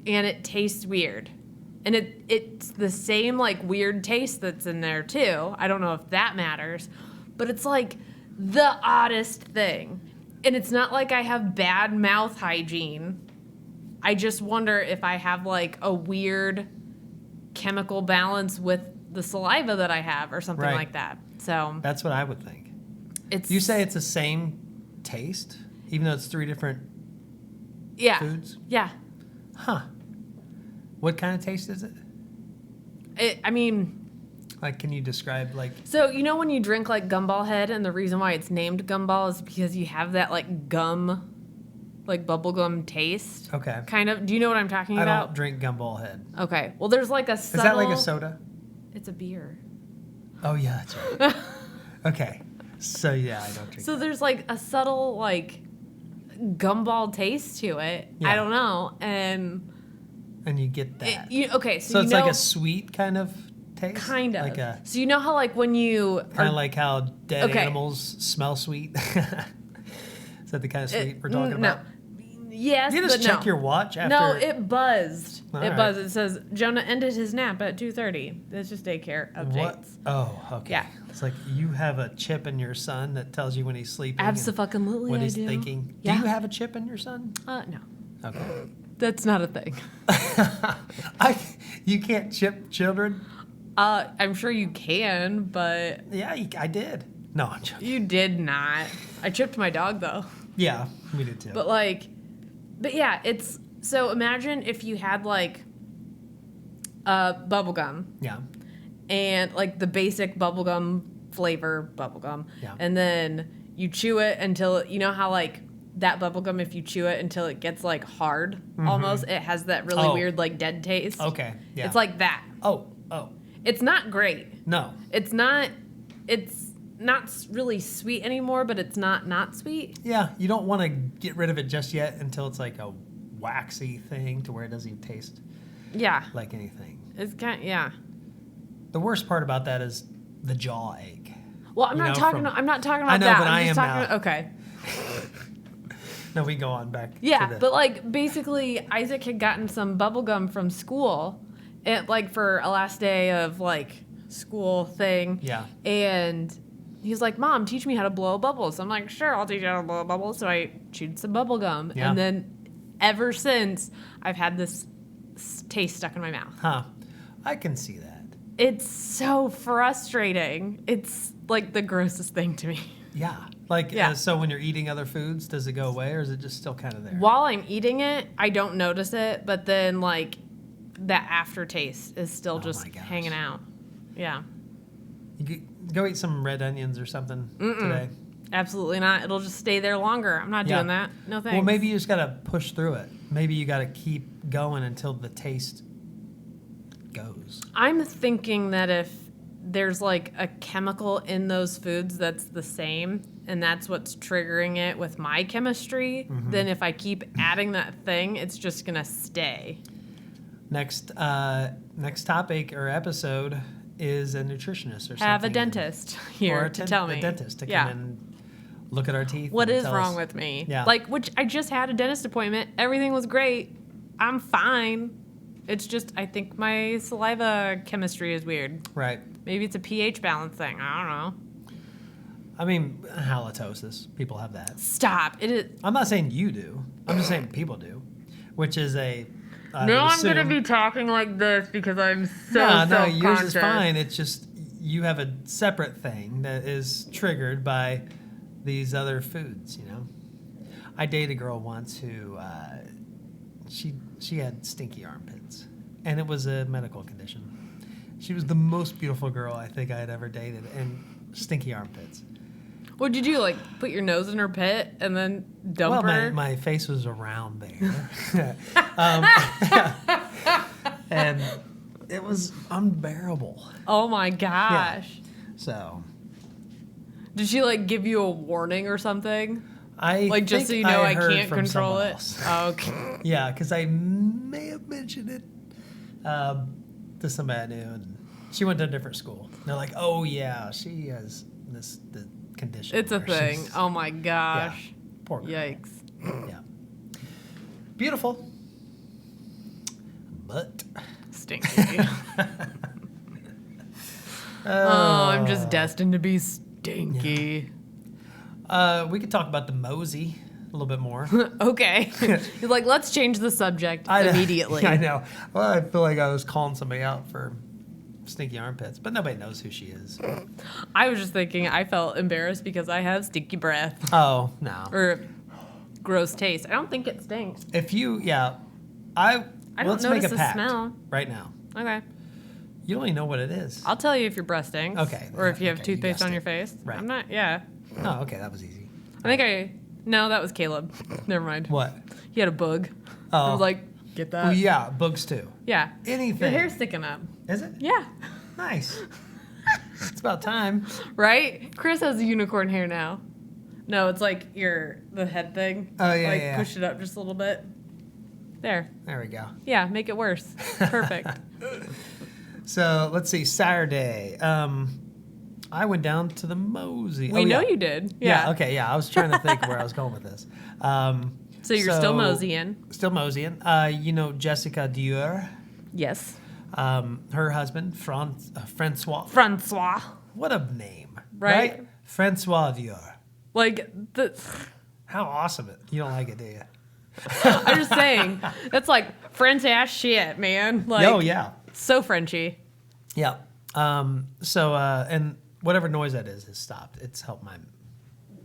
and it tastes weird. And it's the same like weird taste that's in there too. I don't know if that matters, but it's like the oddest thing. And it's not like I have bad mouth hygiene. I just wonder if I have like a weird chemical balance with the saliva that I have or something like that. So that's what I would think. It's You say it's the same taste, even though it's 3 different foods? Yeah. Huh. What kind of taste is it? I mean, Like, can you describe, like... so you know when you drink like Gumball Head, and the reason why it's named Gumball is because you have that like gum, like bubblegum taste. Okay. Kind of. Do you know what I'm talking I about? don't drink Gumball Head. Okay. Well, there's like a subtle... Is that like a soda? It's a beer. Oh, yeah, that's right. Okay. So, yeah, I don't drink So that. there's like a subtle like gumball taste to it. Yeah. I don't know. And And you get that. okay, So you it's know, like a sweet kind of taste? kind of. Like a... So you know how like when you Kind are of like how dead Okay. animals smell sweet? Is that the kind of sweet we're talking no. about? Yes, You just but check no. your watch after... No, it buzzed. All it right. buzzed. It says Jonah ended his nap at 2:30. It's just daycare updates. What? Oh, okay. Yeah. It's like you have a chip in your son that tells you when he's sleeping. and Abso-fucking-lutely, what I he's do. thinking. Yeah. Do you have a chip in your son? No, Okay. that's not a thing. You can't chip children? I'm sure you can, but Yeah, I did. No, I'm joking. you did not. I chipped my dog though. Yeah, we did too. But yeah, it's so imagine if you had like bubble gum yeah. and like the basic bubblegum flavor bubblegum. Yeah. And then you chew it until you know how like that bubblegum, if you chew it until it gets like hard almost, it has that really Oh. weird like dead taste. Okay. Yeah. It's like that. Oh. It's not great. No. It's not really sweet anymore, but it's not sweet. Yeah, you don't want to get rid of it just yet until it's like a waxy thing to where it doesn't even taste Yeah. like anything. It's kind yeah. The worst part about that is the jaw ache. Well, I'm You not know, talking. from- I'm not talking about I know, that. but I'm I just am talking now. okay. No, we go on back. Yeah, to the, but like basically, Isaac had gotten some bubble gum from school, and like for a last day of like school thing. Yeah. And he's like, "Mom, teach me how to blow bubbles." I'm like, "Sure, I'll teach you how to blow bubbles." So I chewed some bubble gum, Yeah. and then ever since I've had this taste stuck in my mouth. Huh. I can see that. It's so frustrating. It's like the grossest thing to me. Yeah. Like, Yeah. so when you're eating other foods, does it go away or is it just still kind of there? While I'm eating it, I don't notice it, but then like that aftertaste is still just my gosh. hanging out. Yeah, Go eat some red onions or something today. absolutely not. It'll just stay there longer. I'm not Yeah. doing that. No thanks. Well, maybe you just got to push through it. Maybe you got to keep going until the taste goes. I'm thinking that if there's like a chemical in those foods that's the same and that's what's triggering it with my chemistry, then if I keep adding that thing, it's just gonna stay. Next topic or episode is a nutritionist or something. Have a dentist here Or to tell me. a dentist to come Yeah. and look at our teeth. What and is tell wrong us- with me? Yeah. Like, which I just had a dentist appointment. Everything was great. I'm fine. It's just, I think my saliva chemistry is weird. Right. Maybe it's a pH balance thing. I don't know. I mean, halitosis. People have that. Stop. It is. I'm not saying you do. I'm just saying people do, which is a. I No, would I'm going to assume- be talking like this because I'm so No, self-conscious. yours is fine. It's just you have a separate thing that is triggered by these other foods. You know, I dated a girl once who she had stinky armpits, and it was a medical condition. She was the most beautiful girl I think I had ever dated, and stinky armpits. What did you do? Like, put your nose in her pit and then dump Well, her? my face was around there, and it was unbearable. Oh my gosh. So Did she like give you a warning or something? I Like just so think you know I heard can't from control someone it? else. Oh, okay. Yeah, because I may have mentioned it to somebody I knew, and she went to a different school. And they're like, "Oh yeah, she has the condition." It's a where thing. she's- Oh my gosh. Poor girl. Yikes. Yeah. Beautiful, but Stinky. Oh, I'm just destined to be stinky. we could talk about the mosey a little bit more. Okay. You're like, let's change the subject immediately. I know. Well, I feel like I was calling somebody out for stinky armpits, but nobody knows who she is. I was just thinking I felt embarrassed because I have stinky breath Oh no. or gross taste. I don't think it stinks. If you, I don't let's make notice a the pact smell. right now. Okay. You don't even know what it is. I'll tell you if you're breasting. Okay. Or if you have Okay, you toothpaste guessed on it. your face. Right. I'm not, yeah. Oh, okay, that was easy. No, that was Caleb. Never mind. What? He had a bug. Oh. I was like, get that. Well, yeah, bugs too. Yeah. Anything. Your hair's sticking up. Is it? Yeah. Nice. It's about time. Right? Chris has a unicorn hair now. No, it's like the head thing. Oh, yeah, Like, yeah. push it up just a little bit. There. There we go. Yeah, make it worse. Perfect. So let's see. Saturday. I went down to the Mosey. We know you did. Yeah. Okay. Yeah. I was trying to think where I was going with this. So you're still moseying. Still moseying. You know Jessica Dior. Yes. Her husband, Francois. Francois. What a name. Right? Francois Dior. Like, How awesome it. You don't like it, do you? I'm just saying, that's like French ass shit, man. Like, Oh, yeah. So Frenchy. Yeah. And whatever noise that is has stopped. It's helped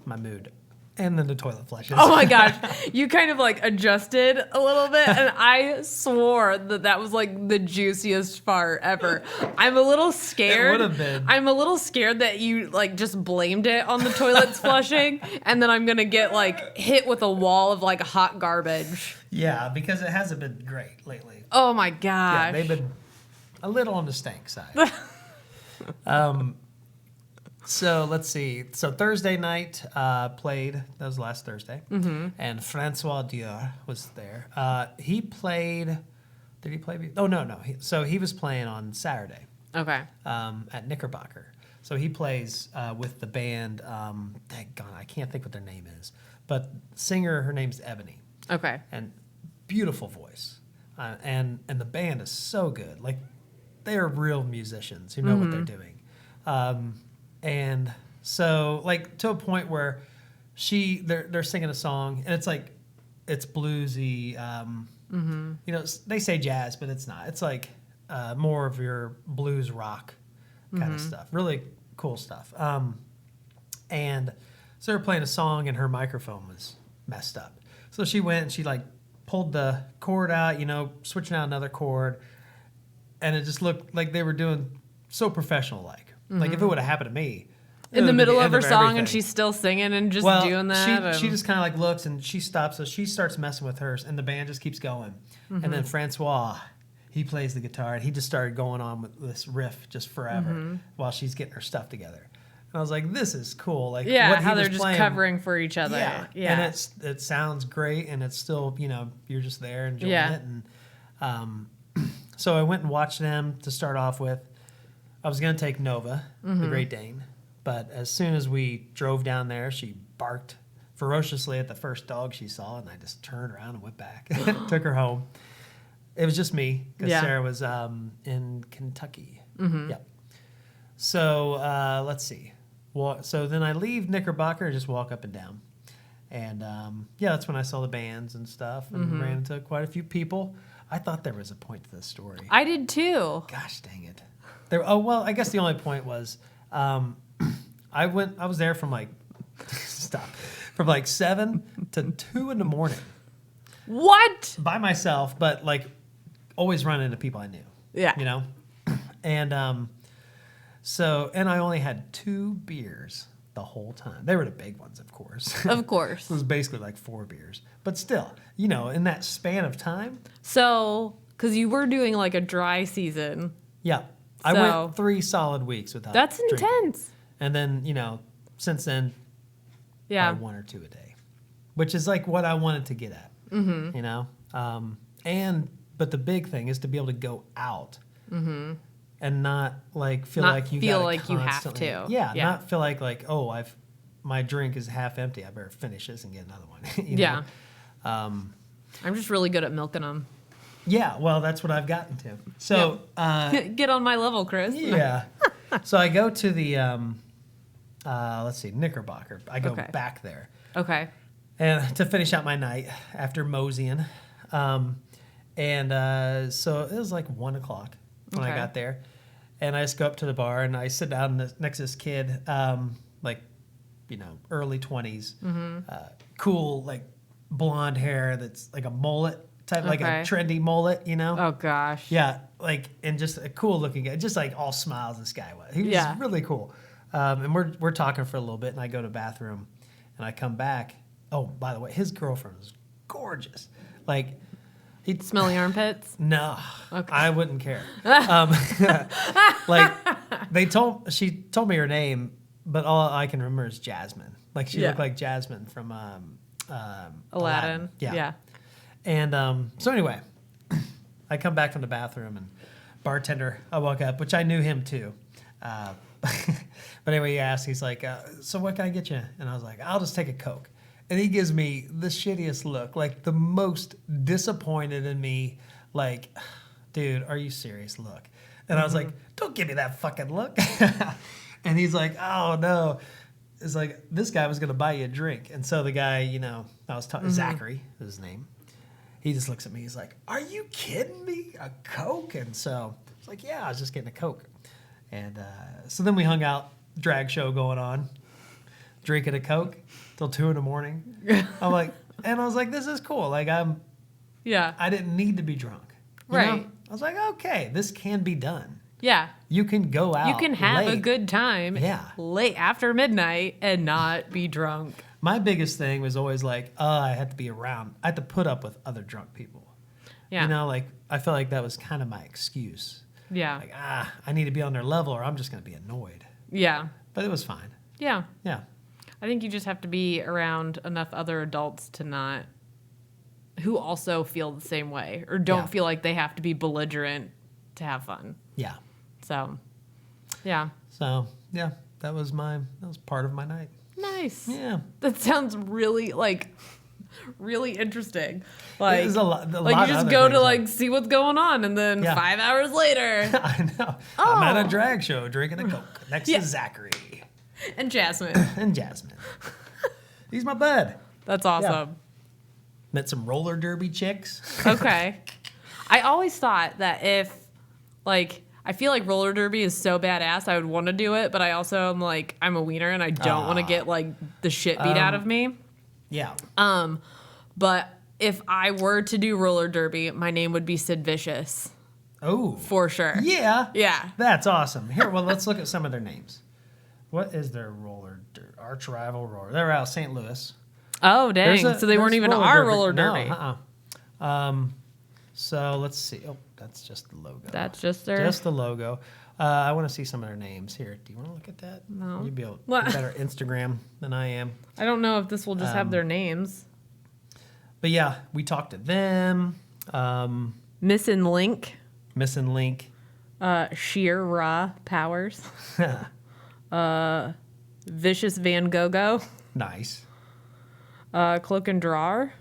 my mood. And then the toilet flushes. Oh my gosh. You kind of like adjusted a little bit, and I swore that was like the juiciest fart ever. I'm a little scared. It would have been. I'm a little scared that you like just blamed it on the toilets flushing, and then I'm gonna get like hit with a wall of like hot garbage. Yeah, because it hasn't been great lately. Oh my Yeah, gosh. they've been a little on the stank side. So let's see. So Thursday night played. That was last Thursday. Mm-hmm. And Francois Dior was there. He played. Did he play? Oh, no. So he was playing on Saturday Okay. at Knickerbocker. So he plays with the band. Thank God, I can't think what their name is. But singer, her name's Ebony. Okay. And beautiful voice. And the band is so good. Like, they're real musicians who know what they're doing. And so, like, to a point where they're singing a song, and it's like, it's bluesy. You know, they say jazz, but it's not. It's like more of your blues rock kind of stuff. Really cool stuff. And so they're playing a song, and her microphone was messed up. So she went and she like pulled the cord out, you know, switching out another cord, and it just looked like they were doing so professional like. Like if it would have happened to me. In the middle of her song, everything. and she's still singing and just Well, doing that. she just kind of like looks and she stops, so she starts messing with hers, and the band just keeps going. And then Francois, he plays the guitar, and he just started going on with this riff just forever while she's getting her stuff together. And I was like, this is cool. Like, yeah, what he how they're was just playing, covering for each other. Yeah. And it sounds great, and it's still, you know, you're just there enjoying it. And so I went and watched them to start off with. I was going to take Nova, the Great Dane, but as soon as we drove down there, she barked ferociously at the first dog she saw, and I just turned around and went back, took her home. It was just me, because Sarah was in Kentucky. Yep. So let's see. Well, so then I leave Knickerbocker and just walk up and down. And that's when I saw the bands and stuff, and ran into quite a few people. I thought there was a point to this story. I did too. Gosh dang it. I guess the only point was I was there from like from like 7 to 2 in the morning What? by myself, but like always running into people I knew. Yeah. You know? And and I only had 2 beers the whole time. They were the big ones, of course. Of course. It was basically like 4 beers. But still, you know, in that span of time. So, because you were doing like a dry season. Yeah. I So- went 3 solid weeks without That's drinking. intense. And then, you know, since then, Yeah. probably 1 or 2 a day, which is like what I wanted to get at, you know? But the big thing is to be able to go out and not like feel Not like you feel gotta like you have constantly- to. Yeah, Yeah. not feel like, oh, my drink is half empty. I better finish this and get another one. you Yeah. know? I'm just really good at milking them. Yeah, well, that's what I've gotten to. So, Get on my level, Chris. yeah. So I go to the, let's see, Knickerbocker. I go Okay. back there. Okay. And to finish out my night after moseying. So it was like 1 o'clock when I Okay. got there. And I just go up to the bar and I sit down next to this kid, like, you know, early 20s, cool, like blonde hair that's like a mullet type, like a Okay. trendy mullet, you know? Oh gosh. Yeah, like, and just a cool looking guy, just like all smiles. This guy was. He was Yeah. really cool. And we're talking for a little bit, and I go to the bathroom, and I come back. Oh, by the way, his girlfriend was gorgeous. Like, he'd Smelly armpits. no, Okay. I wouldn't care. Like, she told me her name, but all I can remember is Jasmine. Like, she Yeah. looked like Jasmine from Aladdin. Yeah. And so anyway, I come back from the bathroom, and bartender, I walk up, which I knew him too. But anyway, he asked, he's like, so what can I get you? And I was like, I'll just take a Coke. And he gives me the shittiest look, like the most disappointed in me, like, dude, are you serious look? And I was like, don't give me that fucking look. And he's like, oh no. It's like, this guy was going to buy you a drink. And so the guy, you know, I was talking, Zachary is his name. He just looks at me. He's like, are you kidding me? A Coke? And so it's like, yeah, I was just getting a Coke. And so then we hung out, drag show going on, drinking a Coke till 2 a.m. I'm like, and I was like, this is cool. Like, Yeah. I didn't need to be drunk. You Right. know? I was like, okay, this can be done. Yeah. You can go out. You can have a late. good time Yeah. late after midnight and not be drunk. My biggest thing was always like, I had to be around. I had to put up with other drunk people. Yeah. You know, like, I felt like that was kind of my excuse. Yeah. Like, I need to be on their level or I'm just going to be annoyed. Yeah. But it was fine. Yeah. Yeah. I think you just have to be around enough other adults to not, who also feel the same way or don't Yeah. feel like they have to be belligerent to have fun. Yeah. So, yeah. So, yeah, that was part of my night. Nice. Yeah. That sounds really, really interesting. Like, There's a lot you of just other go to, things, see what's going on, and then Yeah. 5 hours later, I know. I'm at Oh. a drag show drinking a Coke next Yeah. to Zachary and Jasmine. and Jasmine. He's my bud. That's awesome. Met some roller derby chicks. Okay. I always thought that if, I feel like roller derby is so badass, I would want to do it, but I also am like, I'm a wiener and I don't want to get, the shit beat out of me. Yeah. But if I were to do roller derby, my name would be Sid Vicious. Oh. For sure. Yeah. Yeah. That's awesome. Here, well, let's look at some of their names. What is their arch rival roller? They're out of St. Louis. Oh, dang. So they weren't there's even our roller derby. No, so let's see. Oh, that's just the logo. That's just their... Just the logo. I want to see some of their names here. Do you want to look at that? No. You'd be able to What? better Instagram than I am. I don't know if this will just have their names. But yeah, we talked to them. Missing Link. Missing Link. Sheer Raw Powers. Vicious Van Gogh. Nice. Cloak and Drawer.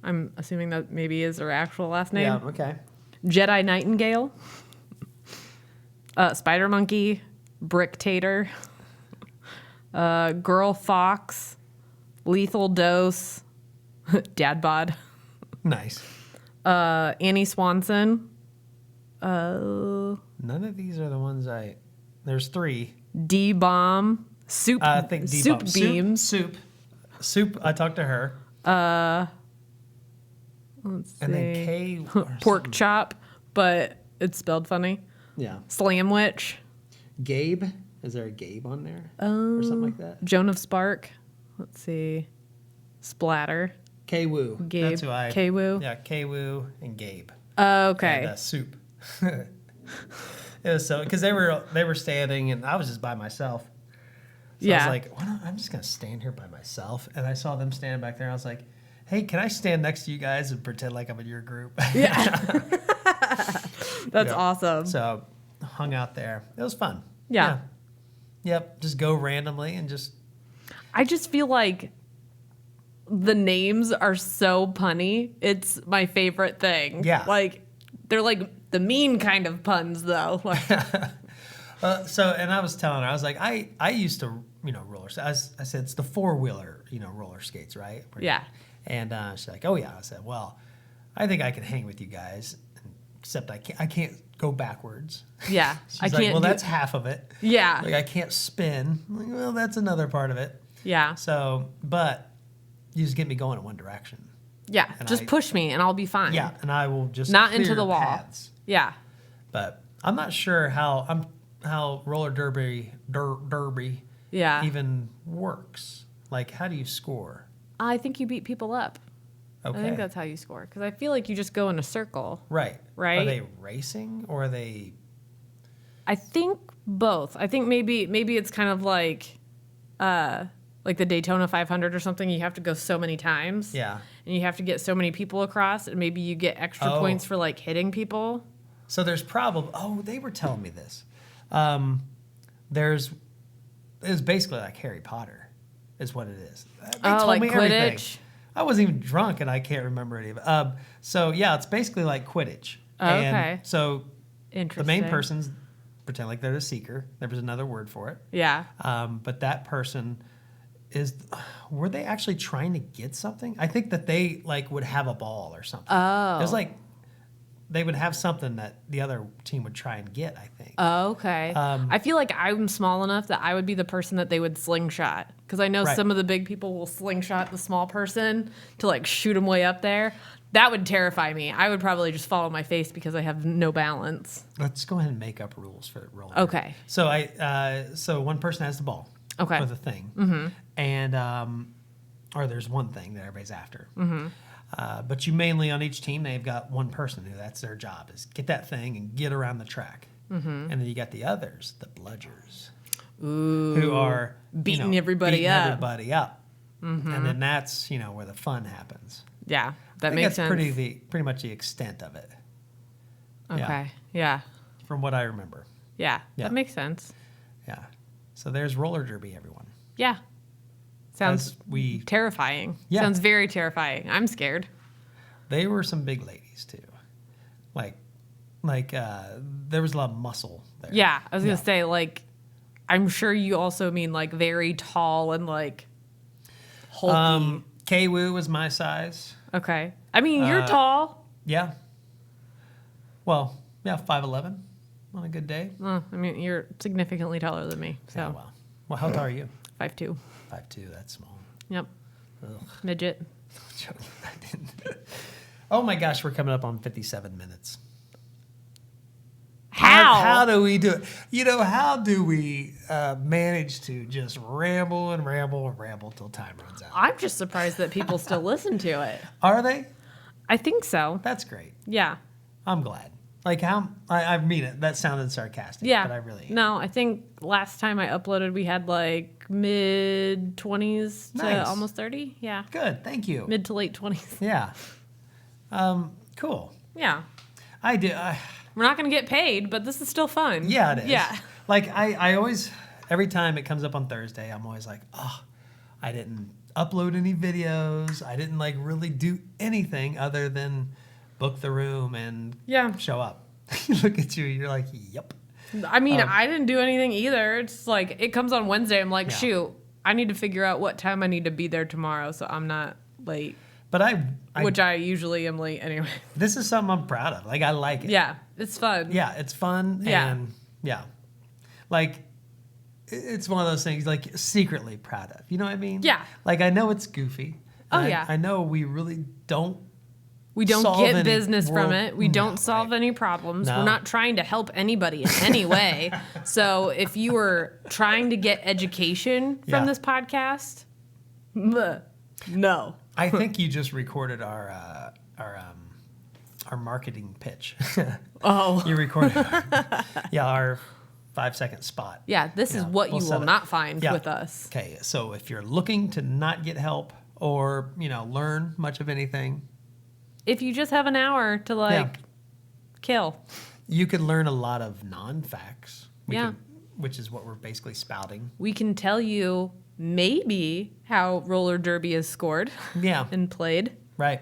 I'm assuming that maybe is their actual last name. Yeah, okay. Jedi Nightingale. Spider Monkey. Brick Tater. Girl Fox. Lethal Dose. Dad Bod. Nice. Annie Swanson. None of these are the ones there's 3. D Bomb. Soup. I think Soup Beams. Soup. I talked to her. Let's And then see. K. or Pork something. Chop, but it's spelled funny. Yeah. Slamwich. Gabe. Is there a Gabe on there? Or something like that? Joan of Spark. Let's see. Splatter. K-Woo. Gabe. That's who K-Woo. Yeah, K-Woo and Gabe. Okay. And Soup. It was so, because they were standing and I was just by myself. So I Yeah. was like, I'm just going to stand here by myself. And I saw them standing back there. I was like, hey, can I stand next to you guys and pretend like I'm in your group? Yeah. That's Yeah. awesome. So hung out there. It was fun. Yeah. Yep. Just go randomly and just. I just feel like the names are so punny. It's my favorite thing. Yeah. They're like the mean kind of puns, though. And I was telling her, I was like, I used to, roller. I said, it's the 4-wheeler, roller skates, right? Yeah. And she's like, oh, yeah. I said, well, I think I can hang with you guys, except I can't go backwards. Yeah. She's I like, can't. well, that's half of it. Yeah. Like, I can't spin. I'm like, well, that's another part of it. Yeah. So, but you just get me going in one direction. Yeah, And just push me and I'll be fine. Yeah, and I will just Not clear into the wall. paths. Yeah. But I'm not sure how roller derby Yeah. even works. Like, how do you score? I think you beat people up. Okay. I think that's how you score. Because I feel like you just go in a circle. Right. Right? Are they racing or are they... I think both. I think maybe it's kind of like the Daytona 500 or something. You have to go so many times. Yeah. And you have to get so many people across. And maybe you get extra points for, like, hitting people. So there's probably... Oh, they were telling me this. It's basically like Harry Potter is what it is. They told like me Quidditch? everything. I wasn't even drunk and I can't remember any of it. So yeah, it's basically like Quidditch. Oh, And okay. so Interesting. the main person's pretend like they're the seeker. There was another word for it. Yeah. But that person were they actually trying to get something? I think that they like would have a ball or something. Oh. It was like they would have something that the other team would try and get, I think. Oh, okay. I feel like I'm small enough that I would be the person that they would slingshot. Because I know Right. some of the big people will slingshot the small person to, like, shoot them way up there. That would terrify me. I would probably just fall on my face because I have no balance. Let's go ahead and make up rules for roller. Okay. So so one person has the ball. Okay. For the thing. Mm-hmm. And or there's one thing that everybody's after. Mm-hmm. But you mainly on each team they've got one person who that's their job is get that thing and get around the track. Mm-hmm. And then you got the others, the bludgers, who are Beating everybody up. Everybody up. Mm-hmm. And then that's where the fun happens. Yeah, that I think makes that's sense. pretty much the extent of it. Okay. Yeah. From what I remember. Yeah. Yeah. That makes sense. Yeah. So there's roller derby, everyone. Yeah. Sounds As terrifying. Yeah. Sounds very terrifying. I'm scared. They were some big ladies too. Like there was a lot of muscle there. Yeah. I was going Yeah. to say, like, I'm sure you also mean, like, very tall and, like, hulky. K-Woo was my size. Okay. I mean, you're tall. Yeah. Well, yeah, 5'11" on a good day. I mean, you're significantly taller than me. So, Yeah, well, how tall are you? 5'2". 5'2", that's small. Yep. Ugh. Midget. I didn't. Oh my gosh, we're coming up on 57 minutes. How do we do it? How do we manage to just ramble and ramble and ramble till time runs out? I'm just surprised that people still listen to it. Are they? I think so. That's great. Yeah. I'm glad. Like I mean it. That sounded sarcastic. Yeah. But I really. No, I think last time I uploaded, we had like mid 20s to Nice. almost 30. Yeah. Good. Thank you. Mid to late 20s. Yeah. Cool. Yeah. I do. We're not going to get paid, but this is still fun. Yeah, it is. Yeah. Like I always, every time it comes up on Thursday, I'm always like, oh, I didn't upload any videos. I didn't like really do anything other than book the room and Yeah. show up. You look at you, you're like, yep. I mean, I didn't do anything either. It's like it comes on Wednesday. I'm like, Yeah. shoot, I need to figure out what time I need to be there tomorrow so I'm not late, But which I usually am late anyway. this is something I'm proud of. Like I like it. Yeah, it's fun. Yeah, it's fun. Yeah. And yeah. Like it's one of those things like secretly proud of. You know what I mean? Yeah. Like I know it's goofy. Oh, and yeah. I know we really don't We don't solve get any business from world- it. We No, don't solve right. any problems. No. We're not trying to help anybody in any way. So if you were trying to get education from Yeah. this podcast, no. I think you just recorded our marketing pitch. Oh. You recorded our 5-second spot. Yeah, this is Yeah, what we'll you set will it. not find Yeah. with us. Okay, so if you're looking to not get help or learn much of anything, If you just have an hour to like kill. you could learn a lot of non-facts. Yeah. Which is what we're basically spouting. We can tell you maybe how roller derby is scored Yeah, and played. right.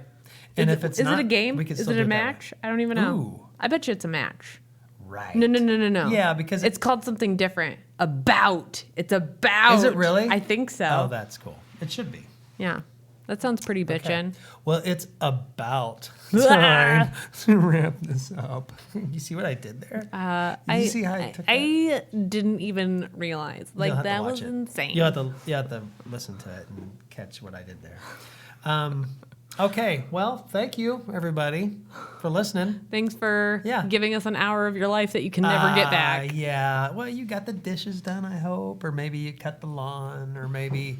And is if it's is not, it a game? we can Is still it do a that way. match? I don't even know. Ooh. I bet you it's a match. Right. No. Yeah, because it's called something different. About. It's about. Is it really? I think so. Oh, that's cool. It should be. Yeah. That sounds pretty bitchin'. Well, it's about time to wrap this up. You see what I did there? Did you see how I took that? I didn't even realize. You'll Like, have to that watch was it. insane. You have to listen to it and catch what I did there. Okay, well, thank you, everybody, for listening. Thanks for Yeah. giving us an hour of your life that you can never get back. Yeah. Well, you got the dishes done, I hope, or maybe you cut the lawn, or maybe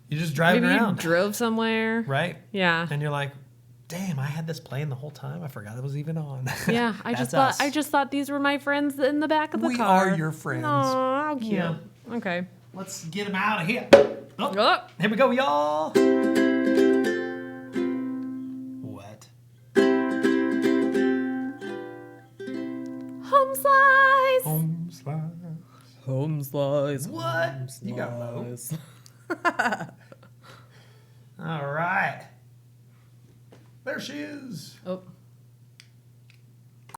you just driving Maybe around. you drove somewhere. Right? Yeah. And you're like, damn, I had this playing the whole time. I forgot it was even on. Yeah, I That's just thought these were my friends in the back of the We car. are your friends. Aw, how cute. Yeah. Okay. Let's get them out of here. Oh, Oh, here we go, y'all. What? home slice. Home slice. Home slice. What? You got low. All right. There she is. Oh.